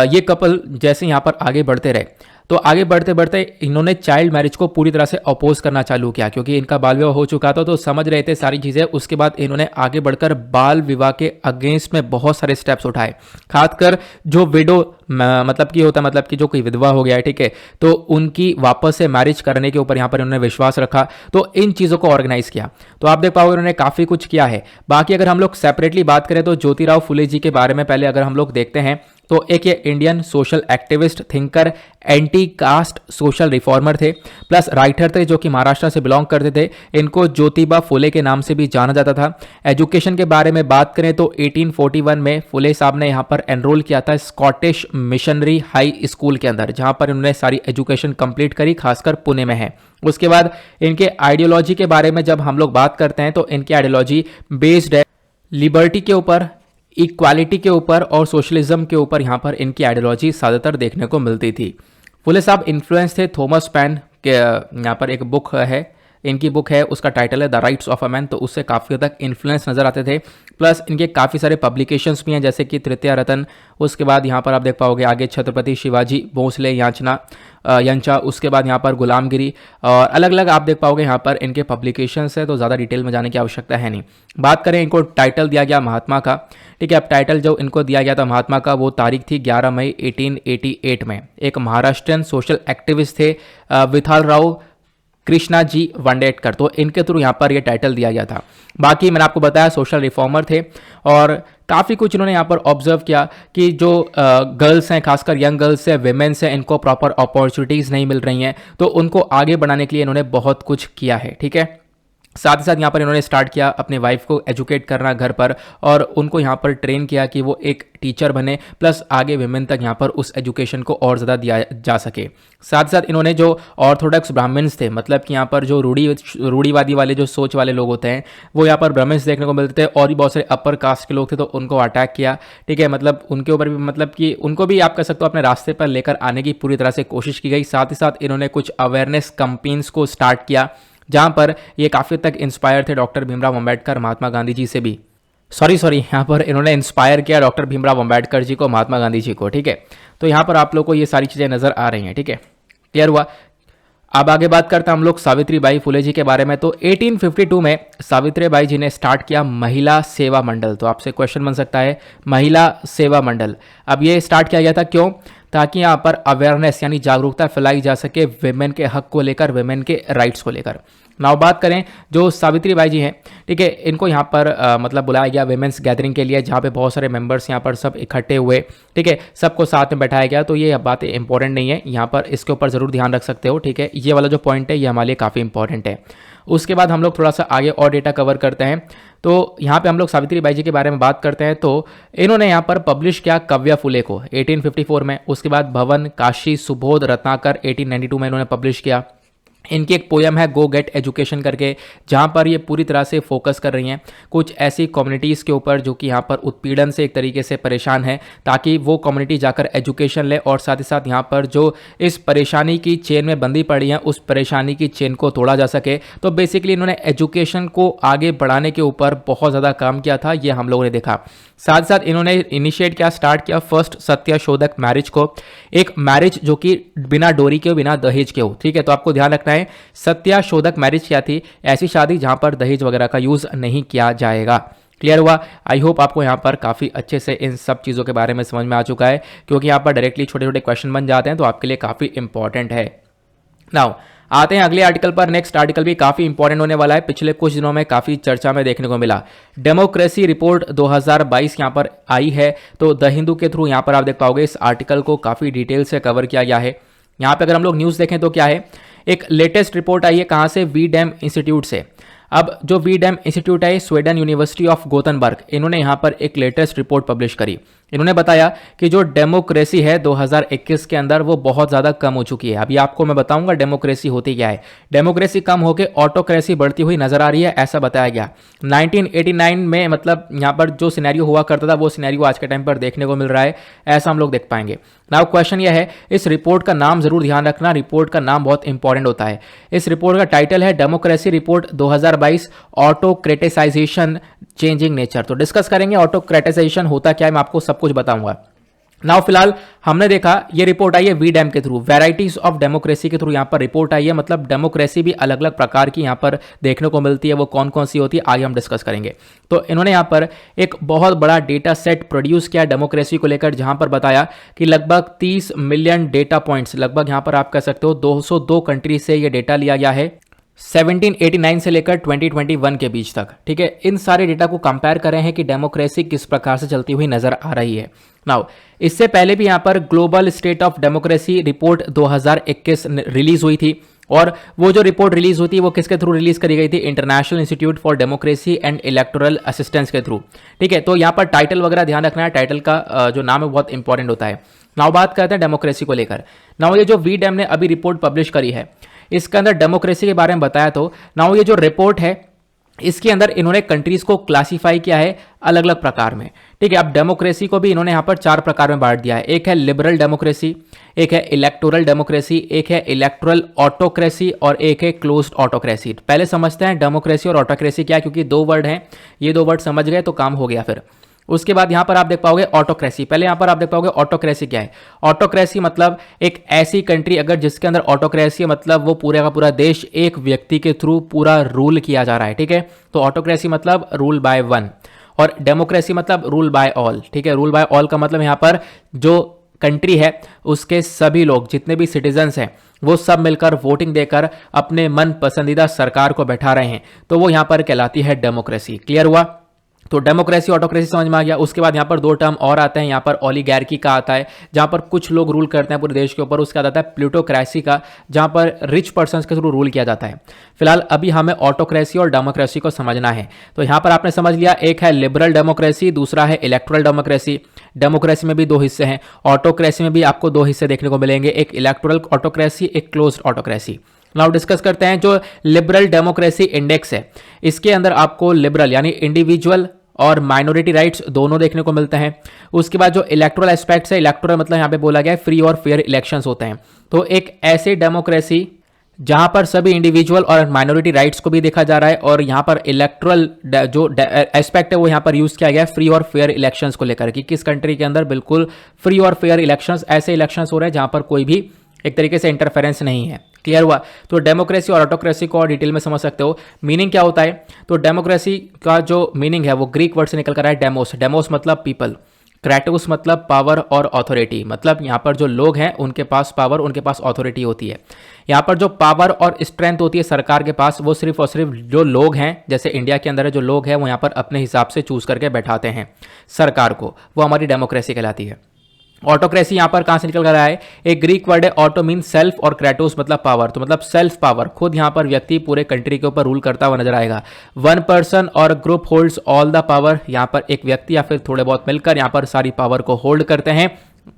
ये कपल जैसे यहाँ पर आगे बढ़ते रहे तो आगे बढ़ते बढ़ते इन्होंने चाइल्ड मैरिज को पूरी तरह से अपोज करना चालू किया, क्योंकि इनका बाल विवाह हो चुका था, तो समझ रहे थे सारी चीज़ें। उसके बाद इन्होंने आगे बढ़कर बाल विवाह के अगेंस्ट में बहुत सारे स्टेप्स उठाए, खासकर जो विडो मतलब कि होता, मतलब कि जो कोई विधवा हो गया है, ठीक है, तो उनकी वापस से मैरिज करने के ऊपर यहाँ पर इन्होंने विश्वास रखा, तो इन चीज़ों को ऑर्गेनाइज किया। तो आप देख पाओगे इन्होंने काफ़ी कुछ किया है। बाकी अगर हम लोग सेपरेटली बात करें तो ज्योतिराव फुले जी के बारे में पहले अगर हम लोग देखते हैं तो एक ये Indian social activist, thinker, anti cast social reformer थे, प्लस राइटर थे जो कि महाराष्ट्र से बिलोंग करते थे। इनको ज्योतिबा फुले के नाम से भी जाना जाता था। एजुकेशन के बारे में बात करें तो 1841 में फुले साहब ने यहाँ पर एनरोल किया था स्कॉटिश मिशनरी हाई स्कूल के अंदर, जहाँ पर इन्होंने सारी एजुकेशन कंप्लीट करी, खासकर पुणे में है। उसके बाद इनके आइडियोलॉजी के बारे में जब हम लोग बात करते हैं तो इनकी आइडियोलॉजी बेस्ड है लिबर्टी के ऊपर, इक्वालिटी के ऊपर और सोशलिज्म के ऊपर। यहाँ पर इनकी आइडियोलॉजी ज़्यादातर देखने को मिलती थी। फुले साहब इन्फ्लुएंस थे थॉमस पैन के, यहाँ पर एक बुक है, इनकी बुक है, उसका टाइटल है the rights of a man, तो उससे काफ़ी हद तक इन्फ्लुएंस नज़र आते थे। प्लस इनके काफ़ी सारे पब्लिकेशंस भी हैं, जैसे कि तृतीय रतन, उसके बाद यहाँ पर आप देख पाओगे आगे छत्रपति शिवाजी भोसले यंचा, उसके बाद यहाँ पर गुलामगिरी, और अलग अलग आप देख पाओगे यहाँ पर इनके पब्लिकेशंस है, तो ज़्यादा डिटेल में जाने की आवश्यकता है नहीं। बात करें, इनको टाइटल दिया गया महात्मा का, ठीक है। अब टाइटल जो इनको दिया गया था महात्मा का, वो तारीख थी 11 मई 1888 में। एक महाराष्ट्रियन सोशल एक्टिविस्ट थे विठालराव कृष्णा जी वंडेटकर, तो इनके थ्रू यहाँ पर ये टाइटल दिया गया था। बाकी मैंने आपको बताया सोशल रिफॉर्मर थे, और काफ़ी कुछ इन्होंने यहाँ पर ऑब्जर्व किया कि जो गर्ल्स हैं, खासकर यंग गर्ल्स हैं, वेमेन्स हैं, इनको प्रॉपर अपॉर्चुनिटीज़ नहीं मिल रही हैं, तो उनको आगे बढ़ाने के लिए इन्होंने बहुत कुछ किया है, ठीक है। साथ ही साथ यहाँ पर इन्होंने स्टार्ट किया अपने वाइफ को एजुकेट करना घर पर, और उनको यहाँ पर ट्रेन किया कि वो एक टीचर बने, प्लस आगे विमेन तक यहाँ पर उस एजुकेशन को और ज़्यादा दिया जा सके। साथ ही साथ इन्होंने जो ऑर्थोडॉक्स ब्राह्मण्स थे, मतलब कि यहाँ पर जो रूढ़ीवादी वाले जो सोच वाले लोग होते हैं, वो यहाँ पर ब्राह्मण्स देखने को मिलते थे, और भी बहुत सारे अपर कास्ट के लोग थे, तो उनको अटैक किया, ठीक है। मतलब उनके ऊपर भी, मतलब कि उनको भी आप कह सकते हो अपने रास्ते पर लेकर आने की पूरी तरह से कोशिश की गई। साथ ही साथ इन्होंने कुछ अवेयरनेस कैंपेन्स को स्टार्ट किया, जहां पर ये काफ़ी तक इंस्पायर थे डॉक्टर भीमराव अंबेडकर, महात्मा गांधी जी से भी। सॉरी यहाँ पर इन्होंने इंस्पायर किया डॉक्टर भीमराव अंबेडकर जी को, महात्मा गांधी जी को, ठीक है। तो यहाँ पर आप लोग को ये सारी चीज़ें नज़र आ रही हैं, ठीक है, क्लियर हुआ। अब आगे बात करते हैं हम लोग सावित्रीबाई फुले जी के बारे में। तो 1852 में सावित्रीबाई जी ने स्टार्ट किया महिला सेवा मंडल। तो आपसे क्वेश्चन बन सकता है, महिला सेवा मंडल अब ये स्टार्ट किया गया था क्यों? ताकि यहाँ पर अवेयरनेस यानी जागरूकता फैलाई जा सके विमेन के हक को लेकर, विमेन के राइट्स को लेकर। नाउ बात करें जो सावित्रीबाई जी हैं, ठीक है, इनको यहाँ पर मतलब बुलाया गया विमेंस गैदरिंग के लिए, जहाँ पे बहुत सारे मेंबर्स यहाँ पर सब इकट्ठे हुए, ठीक है, सबको साथ में बैठाया गया। तो ये बातें इंपॉर्टेंट नहीं है, यहाँ पर इसके ऊपर ज़रूर ध्यान रख सकते हो, ठीक है। ये वाला जो पॉइंट है ये हमारे लिए काफ़ी इंपॉर्टेंट है। उसके बाद हम लोग थोड़ा सा आगे और डेटा कवर करते हैं। तो यहाँ पे हम लोग सावित्रीबाई जी के बारे में बात करते हैं। तो इन्होंने यहाँ पर पब्लिश किया कव्या फुले को 1854 में। उसके बाद भवन काशी सुबोध रत्नाकर 1892 में इन्होंने पब्लिश किया। इनकी एक पोयम है गो गेट एजुकेशन करके, जहाँ पर ये पूरी तरह से फोकस कर रही हैं कुछ ऐसी कम्युनिटीज़ के ऊपर जो कि यहाँ पर उत्पीड़न से एक तरीके से परेशान है, ताकि वो कम्युनिटी जाकर एजुकेशन ले, और साथ ही साथ यहाँ पर जो इस परेशानी की चेन में बंदी पड़ी है उस परेशानी की चेन को तोड़ा जा सके। तो बेसिकली इन्होंने एजुकेशन को आगे बढ़ाने के ऊपर बहुत ज़्यादा काम किया था, ये हम लोगों ने देखा। साथ साथ इन्होंने इनिशिएट किया, स्टार्ट किया फर्स्ट सत्यशोधक मैरिज को, एक मैरिज जो कि बिना डोरी के हो, बिना दहेज के हो, ठीक है। तो आपको ध्यान रखना है सत्याशोधक मैरिज क्या थी, ऐसी शादी जहां पर दहेज वगैरह का यूज नहीं किया जाएगा। क्लियर हुआ? आई होप आपको यहां पर काफी अच्छे से इन सब चीजों के बारे में समझ में आ चुका है, क्योंकि यहां पर डायरेक्टली छोटे छोटे क्वेश्चन बन जाते हैं, तो आपके लिए काफी इंपॉर्टेंट है। नाउ आते हैं अगले आर्टिकल पर। नेक्स्ट आर्टिकल भी काफी इंपॉर्टेंट होने वाला है, पिछले कुछ दिनों में काफी चर्चा में देखने को मिला। डेमोक्रेसी रिपोर्ट 2022 यहां पर आई है, तो द हिंदू के थ्रू यहां पर आप देख पाओगे इस आर्टिकल को काफी डिटेल से कवर किया गया है। यहां पर अगर हम लोग न्यूज देखें तो क्या है, एक लेटेस्ट रिपोर्ट आई है, कहां से? वी डैम इंस्टीट्यूट से। अब जो वी डैम इंस्टीट्यूट है स्वीडन यूनिवर्सिटी ऑफ गोथनबर्ग, इन्होंने यहां पर एक लेटेस्ट रिपोर्ट पब्लिश करी। इन्होंने बताया कि जो डेमोक्रेसी है 2021 के अंदर वो बहुत ज़्यादा कम हो चुकी है। अभी आपको मैं बताऊंगा डेमोक्रेसी होती क्या है। डेमोक्रेसी कम होकर ऑटोक्रेसी बढ़ती हुई नजर आ रही है, ऐसा बताया गया। 1989 में मतलब यहाँ पर जो सिनेरियो हुआ करता था वो सिनेरियो आज के टाइम पर देखने को मिल रहा है, ऐसा हम लोग देख पाएंगे। नाउ क्वेश्चन यह है, इस रिपोर्ट का नाम जरूर ध्यान रखना, रिपोर्ट का नाम बहुत इंपॉर्टेंट होता है। इस रिपोर्ट का टाइटल है डेमोक्रेसी रिपोर्ट 2022 ऑटोक्रेटिसाइजेशन चेंजिंग नेचर। तो डिस्कस करेंगे ऑटोक्रेटिसाइजेशन होता क्या है, मैं आपको सब कुछ बताऊंगा। नाउ फिलहाल हमने देखा ये रिपोर्ट आई है वी डैम के थ्रू, वैराइटीज ऑफ डेमोक्रेसी के थ्रू यहां पर रिपोर्ट आई है, मतलब डेमोक्रेसी भी अलग अलग प्रकार की यहां पर देखने को मिलती है, वो कौन कौन सी होती है आगे हम डिस्कस करेंगे। तो इन्होंने यहां पर एक बहुत बड़ा डेटा सेट प्रोड्यूस किया डेमोक्रेसी को लेकर, जहां पर बताया कि लगभग 30 मिलियन डेटा पॉइंट्स, लगभग यहां पर आप कह सकते हो 202 कंट्री से ये डेटा लिया गया है 1789 से लेकर 2021 के बीच तक, ठीक है। इन सारे डेटा को कंपेयर कर रहे हैं कि डेमोक्रेसी किस प्रकार से चलती हुई नजर आ रही है। नाउ इससे पहले भी यहां पर global state of democracy report 2021 release हुई थी, और वो जो रिपोर्ट रिलीज हुई थी वो किसके थ्रू रिलीज करी गई थी? International institute for democracy and electoral assistance के थ्रू, ठीक है। तो यहां पर टाइटल वगैरह ध्यान रखना है, टाइटल का जो नाम है बहुत इंपॉर्टेंट होता है। नाउ बात करते हैं डेमोक्रेसी को लेकर। नाउ ये जो वी डैम ने अभी रिपोर्ट पब्लिश करी है, इसके अंदर डेमोक्रेसी के बारे में बताया। तो नाउ ये जो रिपोर्ट है इसके अंदर इन्होंने कंट्रीज को क्लासिफाई किया है अलग अलग प्रकार में, ठीक है। अब डेमोक्रेसी को भी इन्होंने यहाँ पर 4 प्रकार में बांट दिया है। एक है लिबरल डेमोक्रेसी, एक है इलेक्टोरल डेमोक्रेसी, एक है इलेक्टोरल ऑटोक्रेसी और एक है क्लोज्ड ऑटोक्रेसी। पहले समझते हैं डेमोक्रेसी और ऑटोक्रेसी क्या है, क्योंकि 2 वर्ड हैं, ये 2 वर्ड समझ गए तो काम हो गया। फिर उसके बाद यहां पर आप देख पाओगे ऑटोक्रेसी। पहले यहां पर आप देख पाओगे ऑटोक्रेसी क्या है। ऑटोक्रेसी मतलब एक ऐसी कंट्री अगर जिसके अंदर ऑटोक्रेसी मतलब वो पूरे का पूरा देश एक व्यक्ति के थ्रू पूरा रूल किया जा रहा है। ठीक है, तो ऑटोक्रेसी मतलब रूल बाय वन, और डेमोक्रेसी मतलब रूल बाय ऑल। ठीक है, रूल बाय ऑल का मतलब यहां पर जो कंट्री है उसके सभी लोग जितने भी सिटीजन्स हैं वो सब मिलकर वोटिंग देकर अपने मन पसंदीदा सरकार को बैठा रहे हैं, तो वो यहां पर कहलाती है डेमोक्रेसी। क्लियर हुआ? तो डेमोक्रेसी ऑटोक्रेसी समझ में आ गया। उसके बाद यहाँ पर 2 टर्म और आते हैं। यहाँ पर ओलिगैर्की का आता है जहाँ पर कुछ लोग रूल करते हैं पूरे देश के ऊपर। उसके बाद आता है प्लूटोक्रेसी का, जहाँ पर रिच पर्सन्स के थ्रू रूल किया जाता है। फिलहाल अभी हमें ऑटोक्रेसी और डेमोक्रेसी को समझना है। तो यहाँ पर आपने समझ लिया, एक है लिबरल डेमोक्रेसी, दूसरा है इलेक्टोरल डेमोक्रेसी। डेमोक्रेसी में भी 2 हिस्से हैं, ऑटोक्रेसी में भी आपको 2 हिस्से देखने को मिलेंगे, एक इलेक्टोरल ऑटोक्रेसी, एक क्लोज्ड ऑटोक्रेसी। नाउ डिस्कस करते हैं जो लिबरल डेमोक्रेसी इंडेक्स है। इसके अंदर आपको लिबरल यानी इंडिविजुअल और माइनॉरिटी राइट्स दोनों देखने को मिलते हैं। उसके बाद जो इलेक्टोरल एस्पेक्ट्स है, इलेक्टोरल मतलब यहां पे बोला गया है फ्री और फेयर इलेक्शंस होते हैं। तो एक ऐसी डेमोक्रेसी जहां पर सभी इंडिविजुअल और माइनॉरिटी राइट्स को भी देखा जा रहा है, और यहां पर इलेक्टोरल जो एस्पेक्ट है वो यहां पर यूज किया गया है फ्री और फेयर इलेक्शंस को लेकर कि किस कंट्री के अंदर बिल्कुल फ्री और फेयर इलेक्शंस, ऐसे इलेक्शंस हो रहे हैं जहां पर कोई भी एक तरीके से इंटरफेरेंस नहीं है। क्लियर हुआ? तो डेमोक्रेसी और ऑटोक्रेसी को और डिटेल में समझ सकते हो। मीनिंग क्या होता है? तो डेमोक्रेसी का जो मीनिंग है वो ग्रीक वर्ड से निकल कर आया है डेमोस। डेमोस मतलब पीपल, क्रेटोस मतलब पावर और ऑथोरिटी, मतलब यहाँ पर जो लोग हैं उनके पास पावर, उनके पास ऑथोरिटी होती है। यहाँ पर जो पावर और स्ट्रेंथ होती है सरकार के पास, वो सिर्फ और सिर्फ जो लोग हैं, जैसे इंडिया के अंदर जो लोग हैं वो यहाँ पर अपने हिसाब से चूज करके बैठाते हैं सरकार को, वो हमारी डेमोक्रेसी कहलाती है। ऑटोक्रेसी यहां पर कहां से निकल कर आया है? एक ग्रीक वर्ड है ऑटो मीन सेल्फ और क्रेटोस मतलब पावर, तो मतलब सेल्फ पावर, खुद यहां पर व्यक्ति पूरे कंट्री के ऊपर रूल करता हुआ नजर आएगा। वन पर्सन और group holds all the power, यहां पर एक व्यक्ति या फिर थोड़े बहुत मिलकर यहां पर सारी पावर को होल्ड करते हैं,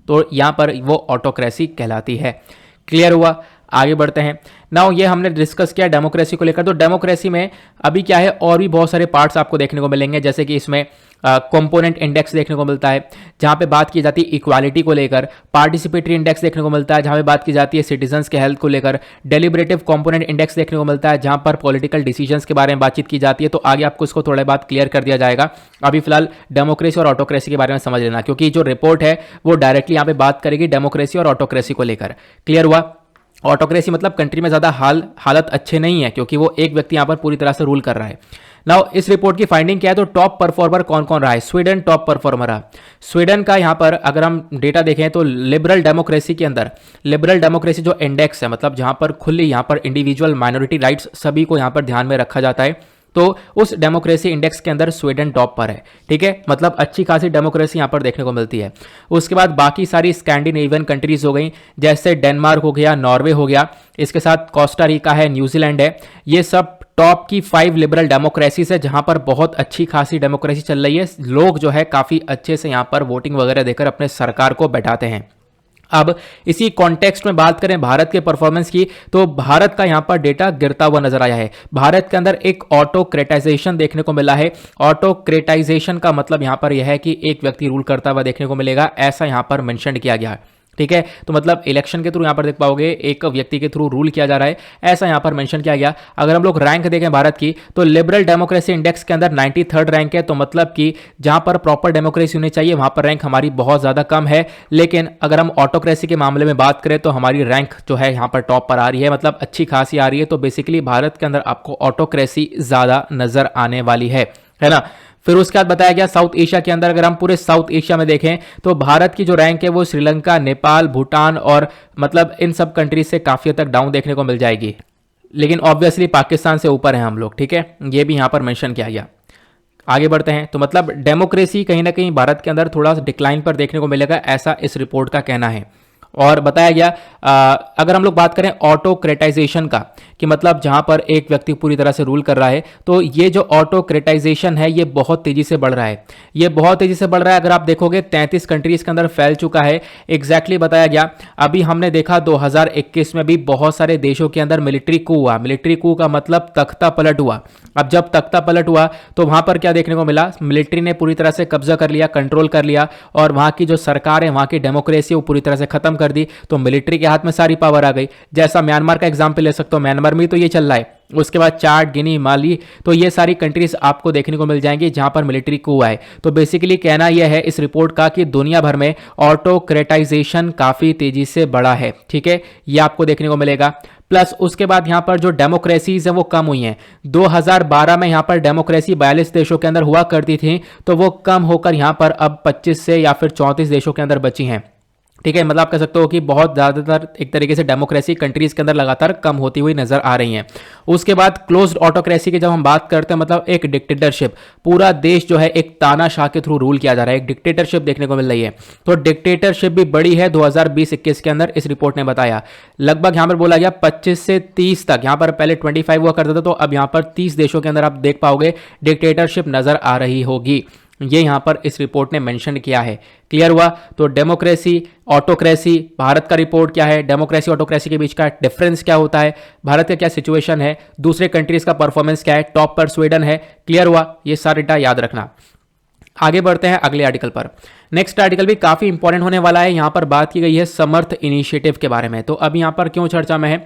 तो यहां पर वो ऑटोक्रेसी कहलाती है। क्लियर हुआ? आगे बढ़ते हैं। नाउ ये हमने डिस्कस किया डेमोक्रेसी को लेकर। तो डेमोक्रेसी में अभी क्या है, और भी बहुत सारे पार्ट्स आपको देखने को मिलेंगे, जैसे कि इसमें कंपोनेंट इंडेक्स देखने को मिलता है जहां पे बात की जाती है इक्वालिटी को लेकर, पार्टिसिपेटरी इंडेक्स देखने को मिलता है जहां पे बात की जाती है सिटीजन्स के हेल्थ को लेकर, डेलिब्रेटिव कंपोनेंट इंडेक्स देखने को मिलता है जहां पर पॉलिटिकल डिसीजंस के बारे में बातचीत की जाती है। तो आगे आपको इसको थोड़ा बात क्लियर कर दिया जाएगा। अभी फिलहाल डेमोक्रेसी और ऑटोक्रेसी के बारे में समझ लेना, क्योंकि जो रिपोर्ट है वो डायरेक्टली यहाँ पे बात करेगी डेमोक्रेसी और ऑटोक्रेसी को लेकर। क्लियर हुआ? ऑटोक्रेसी मतलब कंट्री में ज़्यादा हालत अच्छे नहीं है, क्योंकि वो एक व्यक्ति यहाँ पर पूरी तरह से रूल कर रहा है। नाउ इस रिपोर्ट की फाइंडिंग क्या है? तो टॉप परफॉर्मर कौन कौन रहा है? स्वीडन टॉप परफॉर्मर रहा। स्वीडन का यहाँ पर अगर हम डेटा देखें तो लिबरल डेमोक्रेसी के अंदर, लिबरल डेमोक्रेसी जो इंडेक्स है, मतलब जहाँ पर खुली यहाँ पर इंडिविजुअल माइनॉरिटी राइट्स सभी को यहाँ पर ध्यान में रखा जाता है, तो उस डेमोक्रेसी इंडेक्स के अंदर स्वीडन टॉप पर है। ठीक है, मतलब अच्छी खासी डेमोक्रेसी यहां पर देखने को मिलती है। उसके बाद बाकी सारी स्कैंडिनेवियन कंट्रीज हो गई, जैसे डेनमार्क हो गया, नॉर्वे हो गया, इसके साथ कोस्टा रिका है, न्यूजीलैंड है, ये सब टॉप की 5 लिबरल डेमोक्रेसीज है जहां पर बहुत अच्छी खासी डेमोक्रेसी चल रही है। लोग जो है काफी अच्छे से यहां पर वोटिंग वगैरह देकर अपने सरकार को बैठाते हैं। अब इसी कॉन्टेक्स्ट में बात करें भारत के परफॉर्मेंस की, तो भारत का यहां पर डेटा गिरता हुआ नजर आया है। भारत के अंदर एक ऑटोक्रेटाइजेशन देखने को मिला है। ऑटोक्रेटाइजेशन का मतलब यहां पर यह है कि एक व्यक्ति रूल करता हुआ देखने को मिलेगा, ऐसा यहां पर मेंशन किया गया है। ठीक है, तो मतलब इलेक्शन के थ्रू यहां पर देख पाओगे एक व्यक्ति के थ्रू रूल किया जा रहा है, ऐसा यहां पर मेंशन किया गया। अगर हम लोग रैंक देखें भारत की, तो लिबरल डेमोक्रेसी इंडेक्स के अंदर 93rd रैंक है, तो मतलब कि जहां पर प्रॉपर डेमोक्रेसी होनी चाहिए वहां पर रैंक हमारी बहुत ज्यादा कम है। लेकिन अगर हम ऑटोक्रेसी के मामले में बात करें तो हमारी रैंक जो है यहां पर टॉप पर आ रही है, मतलब अच्छी खासी आ रही है। तो बेसिकली भारत के अंदर आपको ऑटोक्रेसी ज्यादा नजर आने वाली है ना। फिर उसके बाद बताया गया साउथ एशिया के अंदर, अगर हम पूरे साउथ एशिया में देखें तो भारत की जो रैंक है वो श्रीलंका, नेपाल, भूटान और मतलब इन सब कंट्रीज से काफी हद तक डाउन देखने को मिल जाएगी। लेकिन ऑब्वियसली पाकिस्तान से ऊपर है हम लोग। ठीक है, ये भी यहां पर मेंशन किया गया। आगे बढ़ते हैं, तो मतलब डेमोक्रेसी कहीं ना कहीं भारत के अंदर थोड़ा डिक्लाइन पर देखने को मिलेगा, ऐसा इस रिपोर्ट का कहना है। और बताया गया अगर हम लोग बात करें ऑटोक्रेटाइजेशन का, कि मतलब जहां पर एक व्यक्ति पूरी तरह से रूल कर रहा है, तो ये जो ऑटोक्रेटाइजेशन है ये बहुत तेजी से बढ़ रहा है। ये बहुत तेजी से बढ़ रहा है। अगर आप देखोगे 33 कंट्रीज के अंदर फैल चुका है। एग्जैक्टली बताया गया। अभी हमने देखा 2021 में भी बहुत सारे देशों के अंदर मिलिट्री कू हुआ। मिलिट्री कू का मतलब तख्ता पलट हुआ। अब जब तख्ता पलट हुआ तो वहां पर क्या देखने को मिला, मिलिट्री ने पूरी तरह से कब्जा कर लिया, कंट्रोल कर लिया, और वहां की जो सरकार है, वहां की डेमोक्रेसी वो पूरी तरह से खत्म कर दी। तो मिलिट्री के हाथ में सारी पावर आ गई। जैसा म्यांमार का एग्जाम्पल ले सकते हो, म्यांमार में तो ये चल रहा है। उसके बाद चाड, गिनी, माली, तो ये सारी कंट्रीज आपको देखने को मिल जाएंगी जहां पर मिलिट्री कू है। तो बेसिकली कहना यह है इस रिपोर्ट का कि दुनिया भर में ऑटोक्रेटाइजेशन काफी तेजी से बढ़ा है। ठीक है, ये आपको देखने को मिलेगा। प्लस उसके बाद यहां पर जो डेमोक्रेसीज है वो कम हुई हैं। 2012 में यहां पर डेमोक्रेसी 42 देशों के अंदर हुआ करती थी, तो वो कम होकर यहां पर अब 25 से या फिर 34 देशों के अंदर बची हैं। ठीक है, मतलब आप कह सकते हो कि बहुत ज़्यादातर एक तरीके से डेमोक्रेसी कंट्रीज के अंदर लगातार कम होती हुई नजर आ रही हैं। उसके बाद क्लोज्ड ऑटोक्रेसी की जब हम बात करते हैं, मतलब एक डिक्टेटरशिप, पूरा देश जो है एक तानाशाह के थ्रू रूल किया जा रहा है, एक डिक्टेटरशिप देखने को मिल रही है। तो डिक्टेटरशिप भी बड़ी है 2020-21 के अंदर, इस रिपोर्ट ने बताया। लगभग यहां पर बोला गया 25 से 30 तक, यहां पर पहले 25 हुआ करता था, तो अब यहां पर 30 देशों के अंदर आप देख पाओगे डिक्टेटरशिप नजर आ रही होगी। ये यहां पर इस रिपोर्ट ने मेंशन किया है। क्लियर हुआ? तो डेमोक्रेसी, ऑटोक्रेसी, भारत का रिपोर्ट क्या है, डेमोक्रेसी ऑटोक्रेसी के बीच का डिफरेंस क्या होता है, भारत का क्या सिचुएशन है, दूसरे कंट्रीज का परफॉर्मेंस क्या है, टॉप पर स्वीडन है। क्लियर हुआ? ये सारा डेटा याद रखना। आगे बढ़ते हैं अगले आर्टिकल पर। नेक्स्ट आर्टिकल भी काफी इंपॉर्टेंट होने वाला है। यहां पर बात की गई है समर्थ इनिशिएटिव के बारे में। तो अब यहां पर क्यों चर्चा में है,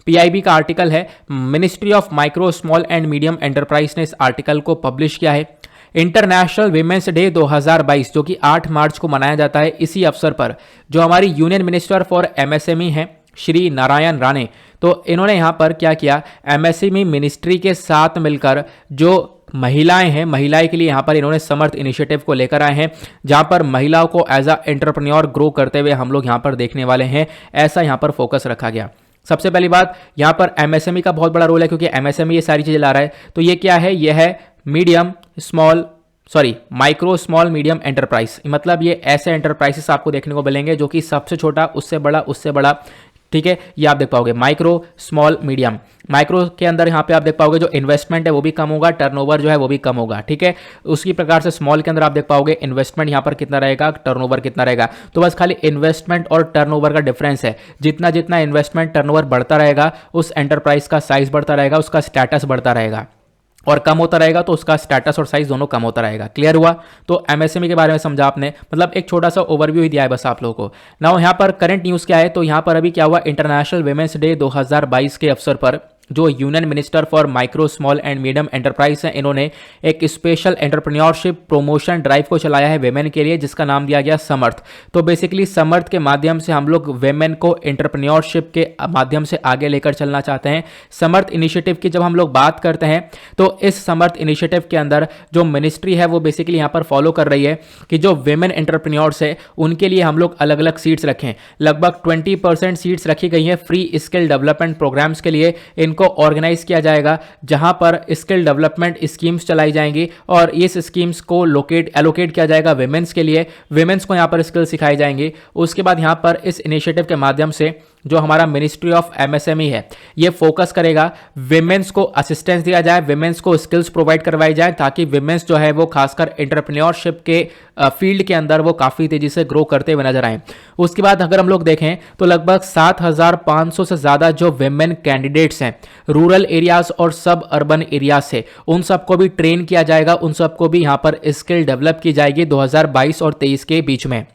पीआईबी का आर्टिकल है, ministry of micro small and medium enterprise ने इस आर्टिकल को पब्लिश किया है। इंटरनेशनल विमेंस डे 2022 जो कि 8 मार्च को मनाया जाता है, इसी अवसर पर जो हमारी यूनियन मिनिस्टर फॉर एमएसएमई हैं श्री नारायण राणे, तो इन्होंने यहां पर क्या किया, एमएसएमई मिनिस्ट्री के साथ मिलकर जो महिलाएं हैं, महिलाएं के लिए यहां पर इन्होंने समर्थ इनिशिएटिव को लेकर आए हैं, जहां पर महिलाओं को एज अ एंटरप्रेन्योर ग्रो करते हुए हम लोग यहां पर देखने वाले हैं। ऐसा यहां पर फोकस रखा गया। सबसे पहली बात, यहां पर एमएसएमई का बहुत बड़ा रोल है, क्योंकि एमएसएमई ये सारी चीजें ला रहा है। तो ये क्या है, ये है माइक्रो स्मॉल मीडियम एंटरप्राइज। मतलब ये ऐसे एंटरप्राइजेस आपको देखने को मिलेंगे जो कि सबसे छोटा, उससे बड़ा, उससे बड़ा। ठीक है, ये आप देख पाओगे माइक्रो स्मॉल मीडियम। माइक्रो के अंदर यहां पे आप देख पाओगे जो इन्वेस्टमेंट है वो भी कम होगा, टर्नओवर जो है वो भी कम होगा। ठीक है, उसी प्रकार से स्मॉल के अंदर आप देख पाओगे इन्वेस्टमेंट यहां पर कितना रहेगा, टर्नओवर कितना रहेगा। तो बस खाली इन्वेस्टमेंट और टर्नओवर का डिफरेंस है। जितना जितना इन्वेस्टमेंट टर्नओवर बढ़ता रहेगा, उस एंटरप्राइज का साइज बढ़ता रहेगा, उसका स्टेटस बढ़ता रहेगा, और कम होता रहेगा तो उसका स्टेटस और साइज दोनों कम होता रहेगा। क्लियर हुआ? तो एमएसएमई के बारे में समझा आपने, मतलब एक छोटा सा ओवरव्यू ही दिया है बस आप लोगों को। नाउ यहाँ पर करंट न्यूज़ क्या है, तो यहाँ पर अभी क्या हुआ, इंटरनेशनल विमेंस डे 2022 के अवसर पर जो union minister for micro small and medium enterprise है, इन्होंने एक स्पेशल एंटरप्रेन्योरशिप प्रमोशन ड्राइव को चलाया है वेमेन के लिए, जिसका नाम दिया गया समर्थ। तो बेसिकली समर्थ के माध्यम से हम लोग वेमेन को एंटरप्रेन्योरशिप के माध्यम से आगे लेकर चलना चाहते हैं। समर्थ इनिशिएटिव की जब हम लोग बात करते हैं, तो इस समर्थ इनिशिएटिव के अंदर जो मिनिस्ट्री है वो बेसिकली यहाँ पर फॉलो कर रही है कि जो वेमेन एंटरप्रेन्योर्स है उनके लिए हम लोग अलग अलग सीट्स रखें। लगभग 20% सीट्स रखी गई हैं फ्री स्किल डेवलपमेंट प्रोग्राम्स के लिए। इनको ऑर्गेनाइज किया जाएगा, जहां पर स्किल डेवलपमेंट स्कीम्स चलाई जाएंगी, और इस स्कीम्स को एलोकेट किया जाएगा विमेंस के लिए। विमेंस को यहां पर स्किल सिखाई जाएंगी। उसके बाद यहां पर इस इनिशिएटिव के माध्यम से जो हमारा मिनिस्ट्री ऑफ एमएसएमई है ये फोकस करेगा विमेंस को असिस्टेंस दिया जाए, विमेंस को स्किल्स प्रोवाइड करवाई जाए, ताकि विमेंस जो है वो खासकर एंटरप्रेन्योरशिप के फील्ड के अंदर वो काफ़ी तेजी से ग्रो करते हुए नजर आए। उसके बाद अगर हम लोग देखें तो लगभग 7,500 से ज़्यादा जो विमेन कैंडिडेट्स हैं रूरल एरियाज और सब अर्बन एरियाज से, उन सबको भी ट्रेन किया जाएगा, उन सबको भी यहाँ पर स्किल डेवलप की जाएगी 2022 और 23 के बीच में।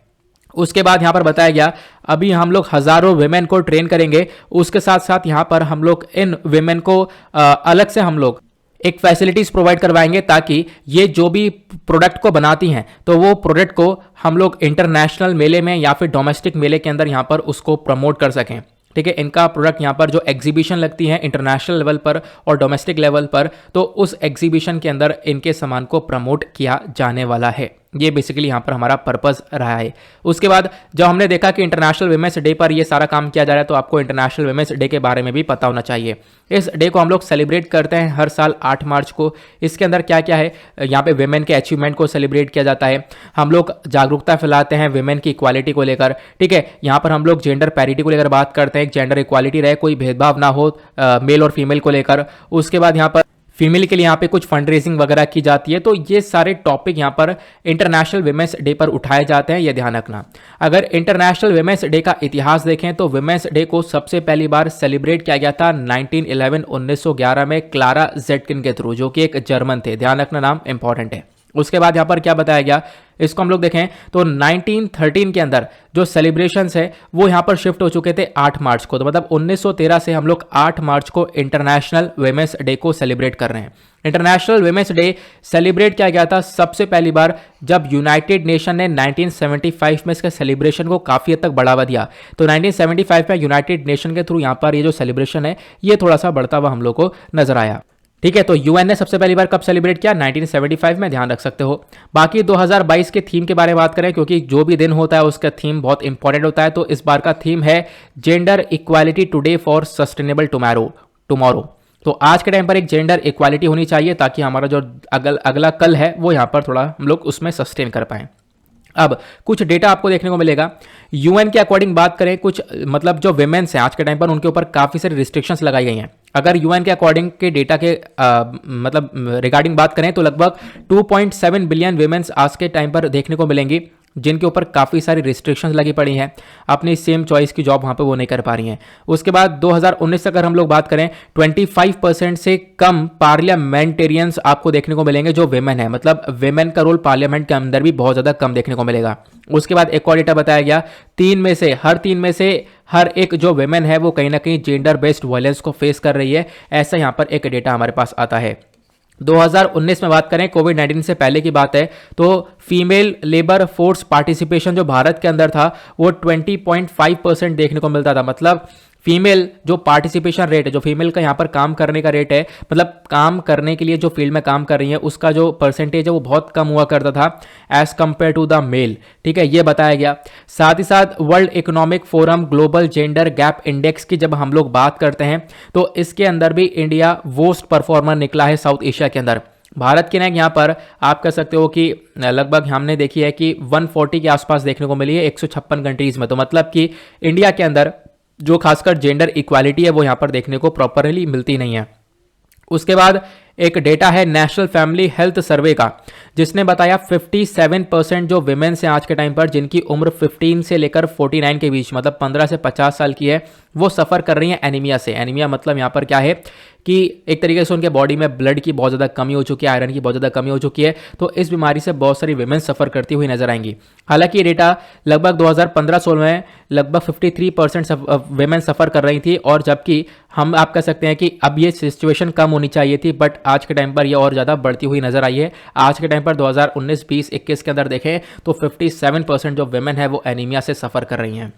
उसके बाद यहां पर बताया गया अभी हम लोग हजारों विमेन को ट्रेन करेंगे। उसके साथ साथ यहां पर हम लोग इन विमेन को अलग से हम लोग एक फैसिलिटीज प्रोवाइड करवाएंगे, ताकि ये जो भी प्रोडक्ट को बनाती हैं तो वो प्रोडक्ट को हम लोग इंटरनेशनल मेले में या फिर डोमेस्टिक मेले के अंदर यहां पर उसको प्रमोट कर सकें। ठीक है, इनका प्रोडक्ट यहाँ पर जो एग्जीबिशन लगती है इंटरनेशनल लेवल पर और डोमेस्टिक लेवल पर, तो उस एग्जीबिशन के अंदर इनके सामान को प्रमोट किया जाने वाला है। ये बेसिकली यहाँ पर हमारा पर्पस रहा है। उसके बाद जब हमने देखा कि इंटरनेशनल वुमेन्स डे पर ये सारा काम किया जा रहा है, तो आपको इंटरनेशनल वुमेन्स डे के बारे में भी पता होना चाहिए। इस डे को हम लोग सेलिब्रेट करते हैं हर साल 8 मार्च को। इसके अंदर क्या क्या है, यहाँ पे वुमेन के अचीवमेंट को सेलिब्रेट किया जाता है, हम लोग जागरूकता फैलाते हैं वुमेन की इक्वालिटी को लेकर, ठीक है। यहाँ पर हम लोग जेंडर पैरिटी को लेकर बात करते हैं, जेंडर इक्वालिटी रहे, कोई भेदभाव ना हो मेल और फीमेल को लेकर। उसके बाद यहाँ पर फीमेल के लिए यहाँ पे कुछ फंड रेजिंग वगैरह की जाती है। तो ये सारे टॉपिक यहाँ पर इंटरनेशनल वुमेन्स डे पर उठाए जाते हैं, ये ध्यान रखना। अगर इंटरनेशनल वुमेन्स डे का इतिहास देखें तो वुमेन्स डे को सबसे पहली बार सेलिब्रेट किया गया था 1911 में क्लारा ज़ेटकिन के थ्रू, जो कि एक जर्मन थे। ध्यान रखना, नाम इंपॉर्टेंट है। उसके बाद यहाँ पर क्या बताया गया, इसको हम लोग देखें तो 1913 के अंदर जो सेलिब्रेशंस है वो यहाँ पर शिफ्ट हो चुके थे 8 मार्च को। तो मतलब 1913 से हम लोग 8 मार्च को इंटरनेशनल वुमेन्स डे को सेलिब्रेट कर रहे हैं। इंटरनेशनल वुमेन्स डे सेलिब्रेट किया गया था सबसे पहली बार जब यूनाइटेड नेशन ने 1975 में इसके सेलिब्रेशन को काफ़ी हद तक बढ़ावा दिया। तो 1975 में यूनाइटेड नेशन के थ्रू यहाँ पर ये जो सेलिब्रेशन है ये थोड़ा सा बढ़ता हुआ हम लोग को नजर आया, ठीक है। तो यूएन ने सबसे पहली बार कब सेलिब्रेट किया, 1975 में, ध्यान रख सकते हो। बाकी 2022 के थीम के बारे में बात करें, क्योंकि जो भी दिन होता है उसका थीम बहुत इंपॉर्टेंट होता है। तो इस बार का थीम है gender equality today for sustainable tomorrow. तो आज के टाइम पर एक जेंडर इक्वालिटी होनी चाहिए ताकि हमारा जो अगला कल है वो यहाँ पर थोड़ा हम लोग उसमें सस्टेन कर पाएं। अब कुछ डेटा आपको देखने को मिलेगा। यूएन के अकॉर्डिंग बात करें, कुछ मतलब जो विमेन्स हैं आज के टाइम पर उनके ऊपर काफ़ी सारी रिस्ट्रिक्शंस लगाई गई हैं। अगर यूएन के अकॉर्डिंग के डेटा के मतलब रिगार्डिंग बात करें तो लगभग 2.7 बिलियन विमेन्स आज के टाइम पर देखने को मिलेंगी जिनके ऊपर काफ़ी सारी रिस्ट्रिक्शंस लगी पड़ी हैं, अपनी सेम चॉइस की जॉब वहाँ पे वो नहीं कर पा रही हैं। उसके बाद 2019 अगर हम लोग बात करें 25% से कम पार्लियामेंटेरियंस आपको देखने को मिलेंगे जो वेमेन है, मतलब वेमेन का रोल पार्लियामेंट के अंदर भी बहुत ज़्यादा कम देखने को मिलेगा। उसके बाद एक और डेटा बताया गया, हर तीन में से हर एक जो वेमेन है वो कहीं ना कहीं जेंडर बेस्ड वायलेंस को फेस कर रही है, ऐसा यहाँ पर एक डेटा हमारे पास आता है। 2019 में बात करें, कोविड-19 से पहले की बात है, तो फीमेल लेबर फोर्स पार्टिसिपेशन जो भारत के अंदर था वो 20.5% देखने को मिलता था। मतलब फीमेल जो पार्टिसिपेशन रेट है, जो फीमेल का यहाँ पर काम करने का रेट है, मतलब काम करने के लिए जो फील्ड में काम कर रही है उसका जो परसेंटेज है वो बहुत कम हुआ करता था as compare to the male, ठीक है, ये बताया गया। साथ ही साथ World Economic Forum Global Gender Gap Index की जब हम लोग बात करते हैं तो इसके अंदर भी इंडिया वोस्ट परफॉर्मर निकला है साउथ एशिया के अंदर। भारत की रैंक यहाँ पर आप कह सकते हो कि लगभग हमने देखी है कि 140 के आसपास देखने को मिली है 156 कंट्रीज में। तो मतलब कि इंडिया के अंदर जो खासकर जेंडर इक्वालिटी है वो यहाँ पर देखने को प्रॉपरली मिलती नहीं है। उसके बाद एक डेटा है नेशनल फैमिली हेल्थ सर्वे का, जिसने बताया 57% जो विमेन्स हैं आज के टाइम पर जिनकी उम्र 15 से लेकर 49 के बीच, मतलब 15 से 50 साल की है, वो सफ़र कर रही हैं एनीमिया से। एनीमिया मतलब यहाँ पर क्या है कि एक तरीके से उनके बॉडी में ब्लड की बहुत ज़्यादा कमी हो चुकी है, आयरन की बहुत ज़्यादा कमी हो चुकी है। तो इस बीमारी से बहुत सारी विमेन सफ़र करती हुई नजर आएंगी। हालांकि ये डेटा लगभग 2015-16 में लगभग 53% विमेन सफ़र कर रही थी, और जबकि हम आप कह सकते हैं कि अब ये सिचुएशन कम होनी चाहिए थी, बट आज के टाइम पर ये और ज़्यादा बढ़ती हुई नजर आई है। आज के टाइम पर 2019, 20, 21 के अंदर देखें तो 57% जो विमेन है वो एनीमिया से सफ़र कर रही हैं,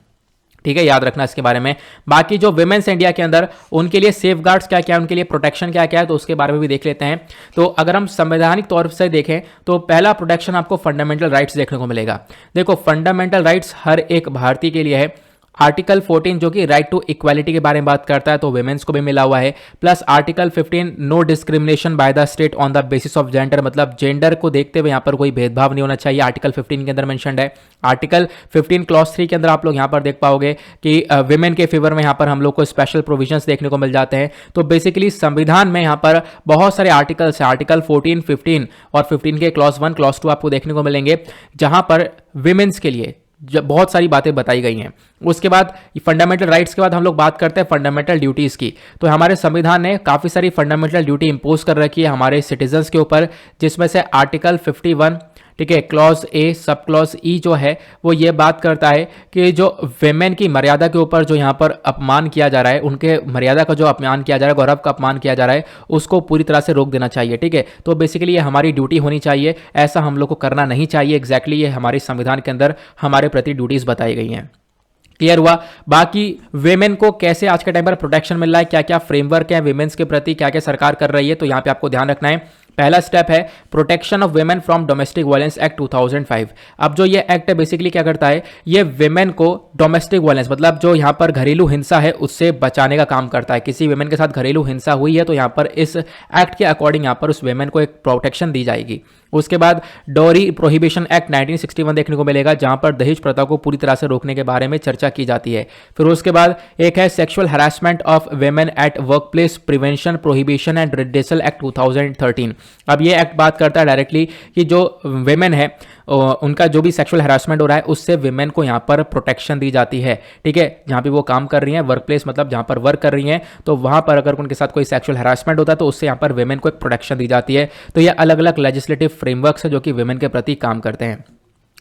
ठीक है, याद रखना इसके बारे में। बाकी जो विमेन्स इंडिया के अंदर उनके लिए सेफ गार्ड्स क्या क्या है, उनके लिए प्रोटेक्शन क्या क्या है, तो उसके बारे में भी देख लेते हैं। तो अगर हम संवैधानिक तौर से देखें तो पहला प्रोटेक्शन आपको फंडामेंटल राइट्स देखने को मिलेगा। देखो, फंडामेंटल राइट्स हर एक भारतीय के लिए है। आर्टिकल 14 जो कि राइट टू इक्वालिटी के बारे में बात करता है, तो वुमेन्स को भी मिला हुआ है। Plus article 15 no discrimination by the state on the basis of gender, मतलब जेंडर को देखते हुए यहाँ पर कोई भेदभाव नहीं होना चाहिए, आर्टिकल 15 के अंदर मेंशन्ड है। आर्टिकल 15 क्लॉज 3 के अंदर आप लोग यहाँ पर देख पाओगे कि विमेन के फेवर में यहाँ पर हम लोग को स्पेशल प्रोविजंस देखने को मिल जाते हैं। तो बेसिकली संविधान में यहाँ पर बहुत सारे आर्टिकल्स हैं, आर्टिकल 14, 15 और 15 के क्लॉज 1, क्लॉज 2 आपको देखने को मिलेंगे, जहाँ पर विमेन्स के लिए जब बहुत सारी बातें बताई गई हैं। उसके बाद फंडामेंटल राइट्स के बाद हम लोग बात करते हैं फंडामेंटल ड्यूटीज़ की। तो हमारे संविधान ने काफ़ी सारी फंडामेंटल ड्यूटी इंपोज कर रखी है हमारे सिटीजन्स के ऊपर, जिसमें से आर्टिकल 51, ठीक है, क्लॉज ए सब क्लॉज ई जो है वो ये बात करता है कि जो वेमेन की मर्यादा के ऊपर जो यहाँ पर अपमान किया जा रहा है, उनके मर्यादा का जो अपमान किया जा रहा है, गौरव का अपमान किया जा रहा है, उसको पूरी तरह से रोक देना चाहिए, ठीक है। तो बेसिकली ये हमारी ड्यूटी होनी चाहिए, ऐसा हम लोग को करना नहीं चाहिए। एग्जैक्टली ये हमारे संविधान के अंदर हमारे प्रति ड्यूटीज़ बताई गई हैं। क्लियर हुआ। बाकी वेमेन को कैसे आज के टाइम पर प्रोटेक्शन मिल रहा है, क्या क्या फ्रेमवर्क है वेमेन्स के प्रति, क्या क्या सरकार कर रही है, तो यहाँ पे आपको ध्यान रखना है। पहला स्टेप है protection of women from domestic violence act 2005। अब जो ये एक्ट है बेसिकली क्या करता है, ये वेमेन को डोमेस्टिक वायलेंस मतलब जो यहाँ पर घरेलू हिंसा है उससे बचाने का काम करता है। किसी वेमेन के साथ घरेलू हिंसा हुई है तो यहाँ पर इस एक्ट के अकॉर्डिंग यहाँ पर उस वेमेन को एक प्रोटेक्शन दी जाएगी। उसके बाद डोरी प्रोहिबिशन एक्ट 1961 देखने को मिलेगा, जहां पर दहेज प्रथा को पूरी तरह से रोकने के बारे में चर्चा की जाती है। फिर उसके बाद एक है sexual harassment of women at workplace prevention prohibition and redressal act 2013। अब ये एक्ट बात करता है डायरेक्टली कि जो वेमेन है उनका जो भी सेक्सुअल हैरेसमेंट हो रहा है उससे वेमेन को यहाँ पर प्रोटेक्शन दी जाती है। ठीक है, जहाँ पे वो काम कर रही हैं, वर्क प्लेस मतलब जहाँ पर वर्क कर रही हैं, तो वहाँ पर अगर उनके साथ कोई सेक्सुअल हैरेसमेंट होता है तो उससे यहाँ पर वेमेन को एक प्रोटेक्शन दी जाती है। तो ये अलग अलग लेजिस्लेटिव फ्रेमवर्क्स है जो कि वेमेन के प्रति काम करते हैं।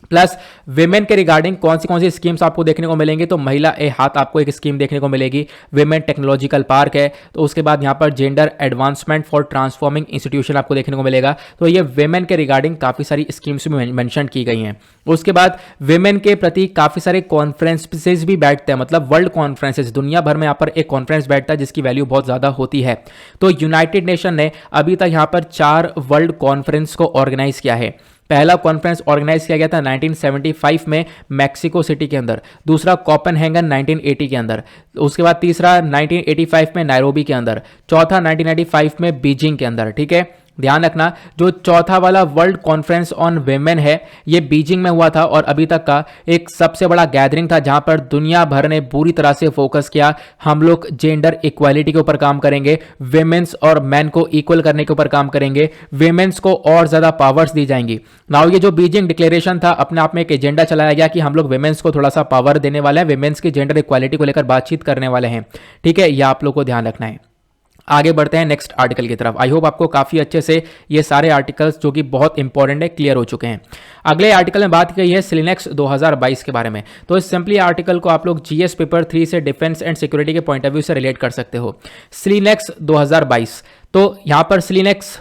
प्लस वेमेन के रिगार्डिंग कौन सी स्कीम्स आपको देखने को मिलेंगी, तो महिला ए हाथ आपको एक स्कीम देखने को मिलेगी, वेमेन टेक्नोलॉजिकल पार्क है, तो उसके बाद यहाँ पर gender advancement for transforming institution आपको देखने को मिलेगा। तो ये वेमेन के रिगार्डिंग काफ़ी सारी स्कीम्स भी मेंशन की गई हैं। उसके बाद वेमेन के प्रति काफ़ी सारे कॉन्फ्रेंसेज भी बैठते हैं, मतलब वर्ल्ड कॉन्फ्रेंसेज, दुनिया भर में यहाँ पर एक कॉन्फ्रेंस बैठता है जिसकी वैल्यू बहुत ज़्यादा होती है। तो यूनाइटेड नेशन ने अभी तक यहाँ पर 4 वर्ल्ड कॉन्फ्रेंस को ऑर्गेनाइज किया है। पहला कॉन्फ्रेंस ऑर्गेनाइज किया गया था 1975 में मैक्सिको सिटी के अंदर, दूसरा कोपेनहेगन 1980 के अंदर, उसके बाद तीसरा 1985 में नायरोबी के अंदर, चौथा 1995 में बीजिंग के अंदर। ठीक है, ध्यान रखना जो चौथा वाला वर्ल्ड कॉन्फ्रेंस ऑन वेमेन है ये बीजिंग में हुआ था और अभी तक का एक सबसे बड़ा गैदरिंग था जहां पर दुनिया भर ने पूरी तरह से फोकस किया, हम लोग जेंडर इक्वालिटी के ऊपर काम करेंगे, वेमेन्स और मैन को इक्वल करने के ऊपर काम करेंगे, वेमेन्स को और ज्यादा पावर्स दी जाएंगी। नाउ ये जो बीजिंग डिक्लेरेशन था अपने आप में एक एजेंडा चलाया गया कि हम लोग वेमेन्स को थोड़ा सा पावर देने वाले हैं, वेमेन्स की जेंडर इक्वालिटी को लेकर बातचीत करने वाले हैं। ठीक है, यह आप लोग को ध्यान रखना है। आगे बढ़ते हैं नेक्स्ट आर्टिकल की तरफ। आई होप आपको काफ़ी अच्छे से ये सारे आर्टिकल्स जो कि बहुत इंपॉर्टेंट है क्लियर हो चुके हैं। अगले आर्टिकल में बात की है सिलिनेक्स 2022 के बारे में। तो इस सिंपली आर्टिकल को आप लोग जीएस पेपर 3 से डिफेंस एंड सिक्योरिटी के पॉइंट ऑफ व्यू से रिलेट कर सकते हो। सिलिनेक्स 2022, तो यहाँ पर सिलिनेक्स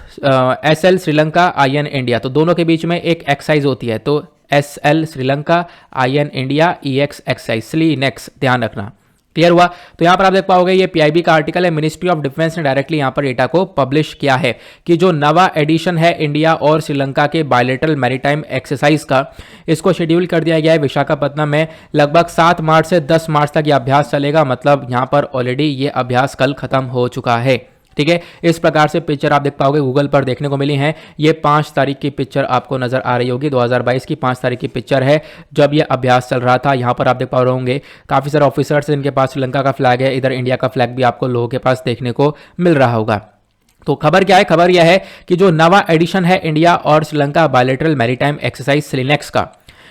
SL श्रीलंका IN इंडिया, तो दोनों के बीच में एक एक्सरसाइज होती है, तो SL Sri Lanka IN India EX exercise सिलिनेक्स, ध्यान रखना। क्लियर हुआ? तो यहां पर आप देख पाओगे ये PIB का आर्टिकल है, मिनिस्ट्री ऑफ डिफेंस ने डायरेक्टली यहां पर डेटा को पब्लिश किया है कि जो नवा एडिशन है इंडिया और श्रीलंका के बायलैटरल मैरीटाइम एक्सरसाइज का, इसको शेड्यूल कर दिया गया है विशाखापत्तनम में। लगभग 7 मार्च से 10 मार्च तक ये अभ्यास चलेगा, मतलब यहां पर ऑलरेडी ये अभ्यास कल खत्म हो चुका है। ठीक है, इस प्रकार से पिक्चर आप देख पाओगे गूगल पर देखने को मिली है। ये 5 तारीख की पिक्चर आपको नजर आ रही होगी, 2022 की 5 तारीख की पिक्चर है जब ये अभ्यास चल रहा था। यहाँ पर आप देख पा रहे होंगे काफ़ी सारे ऑफिसर्स जिनके पास श्रीलंका का फ्लैग है, इधर इंडिया का फ्लैग भी आपको लोगों के पास देखने को मिल रहा होगा। तो खबर क्या है? खबर यह है कि जो नवा एडिशन है इंडिया और श्रीलंका बायलैटरल मैरीटाइम एक्सरसाइज सिलिनेक्स का,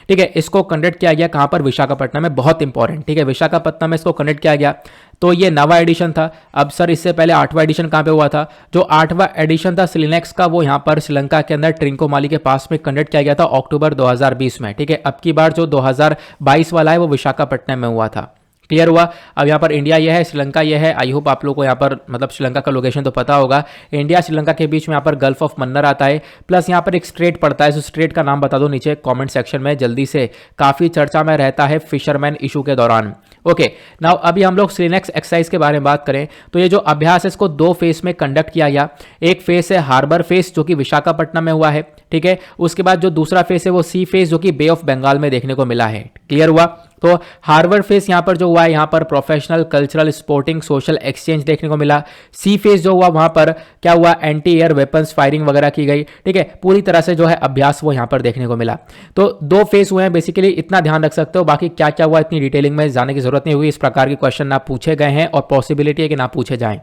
ठीक है, इसको कंडक्ट किया गया कहां पर? विशाखापट्टनम में। बहुत इंपॉर्टेंट, ठीक है, विशाखापट्टनम में इसको कंडक्ट किया गया। तो ये नवा एडिशन था। अब सर इससे पहले 8वां एडिशन कहां पे हुआ था? जो 8वां एडिशन था सिलिनेक्स का वो यहां पर श्रीलंका के अंदर ट्रिंकोमाली के पास में कंडक्ट किया गया था अक्टूबर 2020 में। ठीक है, अब की बार जो 2022 वाला है वो विशाखापट्टनम में हुआ था। क्लियर हुआ? अब यहाँ पर इंडिया यह है, श्रीलंका यह है। आई होप आप लोगों को यहाँ पर मतलब श्रीलंका का लोकेशन तो पता होगा। इंडिया श्रीलंका के बीच में यहाँ पर गल्फ ऑफ मन्नार आता है, प्लस यहाँ पर एक स्ट्रेट पड़ता है। उस स्ट्रेट का नाम बता दो नीचे कमेंट सेक्शन में जल्दी से, काफ़ी चर्चा में रहता है फिशरमैन इशू के दौरान। ओके, नाउ अभी हम लोग सिलिनेक्स एक्सरसाइज के बारे में बात करें तो ये जो अभ्यास है इसको 2 फेज में कंडक्ट किया गया। एक फेज है हार्बर फेज जो कि विशाखापट्टनम में हुआ है। ठीक है, उसके बाद जो दूसरा फेज है वो सी फेज जो कि बे ऑफ बंगाल में देखने को मिला है। क्लियर हुआ? तो हार्बर फेज यहां पर जो हुआ है, यहां पर professional cultural sporting social exchange देखने को मिला। सी फेज जो हुआ वहां पर क्या हुआ? एंटी एयर वेपन्स फायरिंग वगैरह की गई। ठीक है, पूरी तरह से जो है अभ्यास वो यहां पर देखने को मिला। तो 2 फेज हुए हैं बेसिकली, इतना ध्यान रख सकते हो। बाकी क्या क्या हुआ इतनी डिटेलिंग में जाने की जरूरत नहीं हुई। इस प्रकार के क्वेश्चन ना पूछे गए हैं और पॉसिबिलिटी है कि ना पूछे जाएं।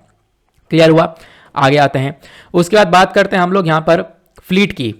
क्लियर हुआ? आगे आते हैं। उसके बाद बात करते हैं हम लोग यहां पर फ्लीट की,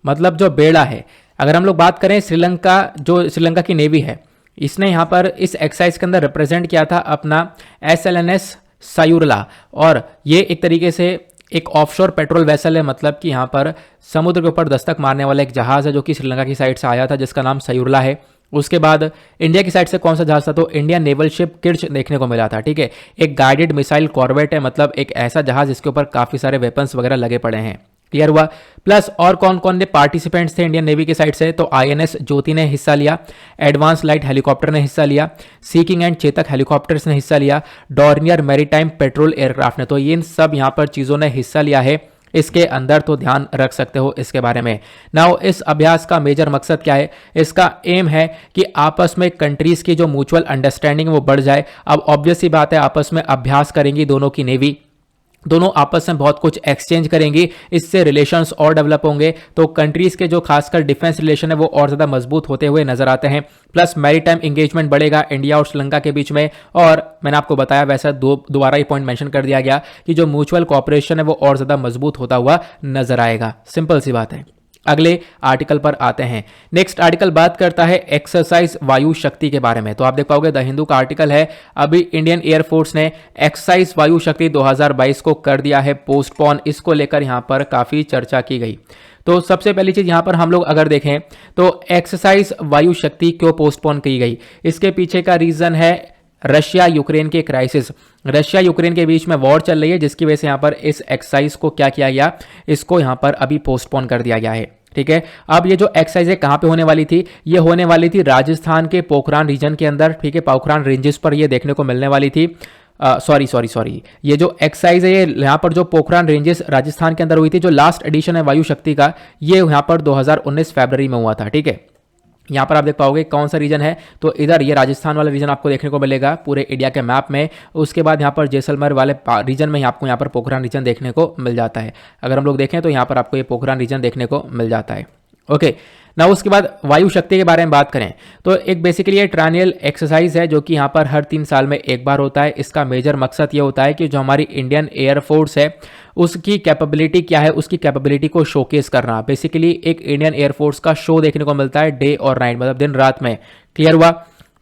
मतलब जो बेड़ा है। अगर हम लोग बात करें श्रीलंका, जो श्रीलंका की नेवी है, इसने यहाँ पर इस एक्सरसाइज के अंदर रिप्रेजेंट किया था अपना SLNS सायुरला, और ये एक तरीके से एक ऑफशोर पेट्रोल वेसल है, मतलब कि यहाँ पर समुद्र के ऊपर दस्तक मारने वाला एक जहाज है जो कि श्रीलंका की साइड से आया था जिसका नाम सायुरला है। उसके बाद इंडिया की साइड से कौन सा जहाज था? तो इंडियन नेवल शिप किर्च देखने को मिला था। ठीक है, एक गाइडेड मिसाइल कॉर्वेट है, मतलब एक ऐसा जहाज जिसके ऊपर काफी सारे वेपन्स वगैरह लगे पड़े हैं। क्लियर हुआ? प्लस और कौन कौन ने पार्टिसिपेंट्स थे इंडियन नेवी की साइड से? तो INS ज्योति ने हिस्सा लिया, एडवांस लाइट हेलीकॉप्टर ने हिस्सा लिया, सीकिंग एंड चेतक हेलीकॉप्टर्स ने हिस्सा लिया, डॉर्नियर मैरीटाइम पेट्रोल एयरक्राफ्ट ने। तो इन सब यहाँ पर चीज़ों ने हिस्सा लिया है इसके अंदर, तो ध्यान रख सकते हो इसके बारे में। नाउ इस अभ्यास का मेजर मकसद क्या है? इसका एम है कि आपस में कंट्रीज की जो म्यूचुअल अंडरस्टैंडिंग वो बढ़ जाए। अब ऑब्वियस सी बात है, आपस में अभ्यास करेंगी दोनों की नेवी, दोनों आपस में बहुत कुछ एक्सचेंज करेंगी, इससे रिलेशंस और डेवलप होंगे, तो कंट्रीज के जो खासकर डिफेंस रिलेशन है वो और ज्यादा मजबूत होते हुए नजर आते हैं। प्लस मैरीटाइम एंगेजमेंट बढ़ेगा इंडिया और श्रीलंका के बीच में, और मैंने आपको बताया वैसा दोबारा ही पॉइंट मेंशन कर दिया गया कि जो म्यूचुअल कॉपरेशन है वो और ज्यादा मजबूत होता हुआ नजर आएगा। सिंपल सी बात है। अगले आर्टिकल पर आते हैं। नेक्स्ट आर्टिकल बात करता है एक्सरसाइज वायु शक्ति के बारे में। तो आप देख पाओगे द हिंदू का आर्टिकल है, अभी इंडियन एयरफोर्स ने एक्सरसाइज वायु शक्ति 2022 को कर दिया है पोस्टपोन। इसको लेकर यहां पर काफी चर्चा की गई। तो सबसे पहली चीज यहां पर हम लोग अगर देखें तो एक्सरसाइज वायु शक्ति क्यों पोस्टपोन की गई, इसके पीछे का रीजन है रशिया यूक्रेन के क्राइसिस। रशिया यूक्रेन के बीच में वॉर चल रही है, जिसकी वजह से यहां पर इस एक्सरसाइज को क्या किया गया, इसको यहां पर अभी पोस्टपोन कर दिया गया है। ठीक है, अब ये जो एक्सरसाइज है कहां पे होने वाली थी? ये होने वाली थी राजस्थान के पोखरान रीजन के अंदर। ठीक है, पोखरान रेंजेस पर ये देखने को मिलने वाली थी। सॉरी, ये जो एक्सरसाइज है ये यहाँ पर जो पोखरान रेंजेस राजस्थान के अंदर हुई थी, जो लास्ट एडिशन है वायु शक्ति का, ये यहाँ पर 2019 फरवरी में हुआ था। ठीक है, यहाँ पर आप देख पाओगे कौन सा रीजन है, तो इधर ये राजस्थान वाला रीजन आपको देखने को मिलेगा पूरे इंडिया के मैप में। उसके बाद यहाँ पर जैसलमेर वाले रीजन में आपको यहाँ पर पोखरान रीजन देखने को मिल जाता है। अगर हम लोग देखें तो यहाँ पर आपको ये पोखरान रीजन देखने को मिल जाता है। ओके ना, उसके बाद वायु शक्ति के बारे में बात करें तो एक बेसिकली ये ट्रायनियल एक्सरसाइज है जो कि यहाँ पर हर 3 साल में एक बार होता है। इसका मेजर मकसद ये होता है कि जो हमारी इंडियन एयरफोर्स है उसकी कैपेबिलिटी क्या है, उसकी कैपेबिलिटी को शोकेस करना। बेसिकली एक इंडियन एयरफोर्स का शो देखने को मिलता है डे और नाइट, मतलब दिन रात में। क्लियर हुआ?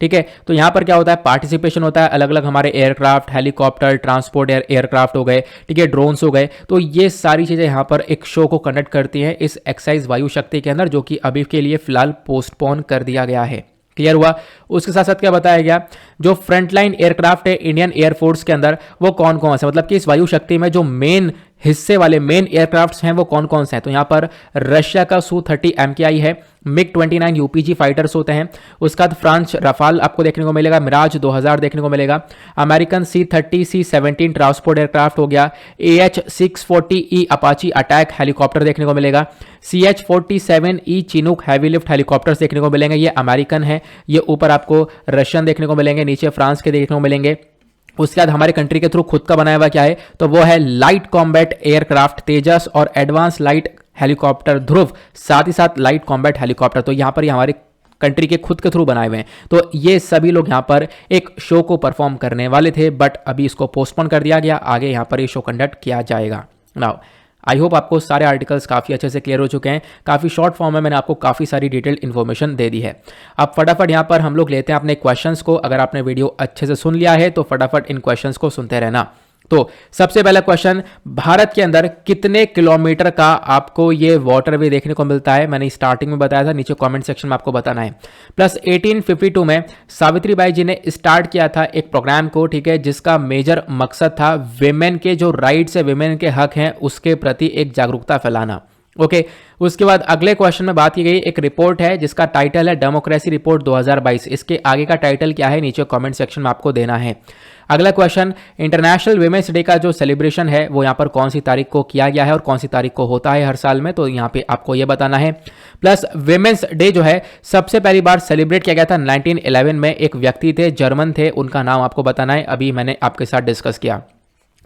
ठीक है, तो यहां पर क्या होता है, पार्टिसिपेशन होता है, अलग अलग हमारे एयरक्राफ्ट, हेलीकॉप्टर, ट्रांसपोर्ट एयरक्राफ्ट हो गए, ठीक है, ड्रोन्स हो गए, तो ये सारी चीजें यहां पर एक शो को कंडक्ट करती हैं इस एक्सरसाइज वायु शक्ति के अंदर, जो कि अभी के लिए फिलहाल पोस्टपोन कर दिया गया है। क्लियर हुआ? उसके साथ साथ क्या बताया गया, जो फ्रंटलाइन एयरक्राफ्ट है इंडियन एयरफोर्स के अंदर वो कौन कौन से, मतलब कि इस वायु शक्ति में जो मेन हिस्से वाले मेन एयरक्राफ्ट्स हैं वो कौन कौन से हैं। तो यहां पर रशिया का Su-30 MKI है, MiG-29 UPG फाइटर्स होते हैं, उसके बाद फ्रांस रफाल आपको देखने को मिलेगा, मिराज 2000 देखने को मिलेगा, American C-30 C-17 transport aircraft हो गया, AH-640E अपाची अटैक हेलीकॉप्टर देखने को मिलेगा, CH-47E Chinook heavy lift helicopters देखने को मिलेंगे, ये अमेरिकन है। ये ऊपर आपको रशियन देखने को मिलेंगे, नीचे फ्रांस के देखने को मिलेंगे। उसके बाद हमारे कंट्री के थ्रू खुद का बनाया हुआ क्या है, तो वो है लाइट कॉम्बैट एयरक्राफ्ट तेजस और एडवांस लाइट हेलीकॉप्टर ध्रुव, साथ ही साथ लाइट कॉम्बैट हेलीकॉप्टर। तो यहां पर ये हमारे कंट्री के खुद के थ्रू बनाए हुए हैं। तो ये सभी लोग यहां पर एक शो को परफॉर्म करने वाले थे, बट अभी इसको पोस्टपोन कर दिया गया, आगे यहां पर ये शो कंडक्ट किया जाएगा। नाउ आई होप आपको सारे आर्टिकल्स काफ़ी अच्छे से क्लियर हो चुके हैं। काफ़ी शॉर्ट फॉर्म में मैंने आपको काफ़ी सारी डिटेल्ड इन्फॉर्मेशन दे दी है। अब फटाफट यहाँ पर हम लोग लेते हैं अपने क्वेश्चंस को। अगर आपने वीडियो अच्छे से सुन लिया है तो फटाफट इन क्वेश्चंस को सुनते रहना। तो सबसे पहला क्वेश्चन, भारत के अंदर कितने किलोमीटर का आपको ये वाटरवे देखने को मिलता है? मैंने स्टार्टिंग में बताया था, नीचे कमेंट सेक्शन में आपको बताना है। प्लस 1852 में सावित्रीबाई जी ने स्टार्ट किया था एक प्रोग्राम को, ठीक है, जिसका मेजर मकसद था विमेन के जो राइट्स है, विमेन के हक हैं, उसके प्रति एक जागरूकता फैलाना। ओके उसके बाद अगले क्वेश्चन में बात की गई एक रिपोर्ट है जिसका टाइटल है डेमोक्रेसी रिपोर्ट 2022। इसके आगे का टाइटल क्या है नीचे कमेंट सेक्शन में आपको देना है। अगला क्वेश्चन, इंटरनेशनल वुमेन्स डे का जो सेलिब्रेशन है वो यहाँ पर कौन सी तारीख को किया गया है और कौन सी तारीख को होता है हर साल में, तो यहाँ पे आपको ये बताना है। प्लस वुमेन्स डे जो है सबसे पहली बार सेलिब्रेट किया गया था 1911 में, एक व्यक्ति थे, जर्मन थे, उनका नाम आपको बताना है, अभी मैंने आपके साथ डिस्कस किया।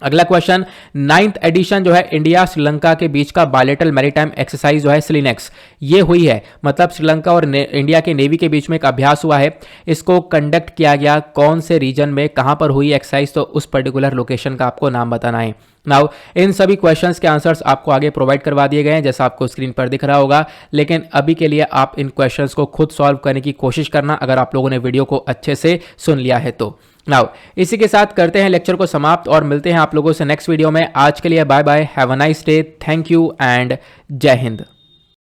अगला क्वेश्चन, 9th एडिशन जो है इंडिया श्रीलंका के बीच का बायलैटरल मैरीटाइम एक्सरसाइज जो है स्लिनेक्स, ये हुई है, मतलब श्रीलंका और इंडिया के नेवी के बीच में एक अभ्यास हुआ है। इसको कंडक्ट किया गया कौन से रीजन में, कहां पर हुई एक्सरसाइज, तो उस पर्टिकुलर लोकेशन का आपको नाम बताना है। नाउ इन सभी क्वेश्चंस के आंसर्स आपको आगे प्रोवाइड करवा दिए गए हैं जैसा आपको स्क्रीन पर दिख रहा होगा, लेकिन अभी के लिए आप इन क्वेश्चंस को खुद सॉल्व करने की कोशिश करना अगर आप लोगों ने वीडियो को अच्छे से सुन लिया है तो। नाउ इसी के साथ करते हैं लेक्चर को समाप्त और मिलते हैं आप लोगों से नेक्स्ट वीडियो में। आज के लिए bye bye, have a nice day, thank you and जय हिंद।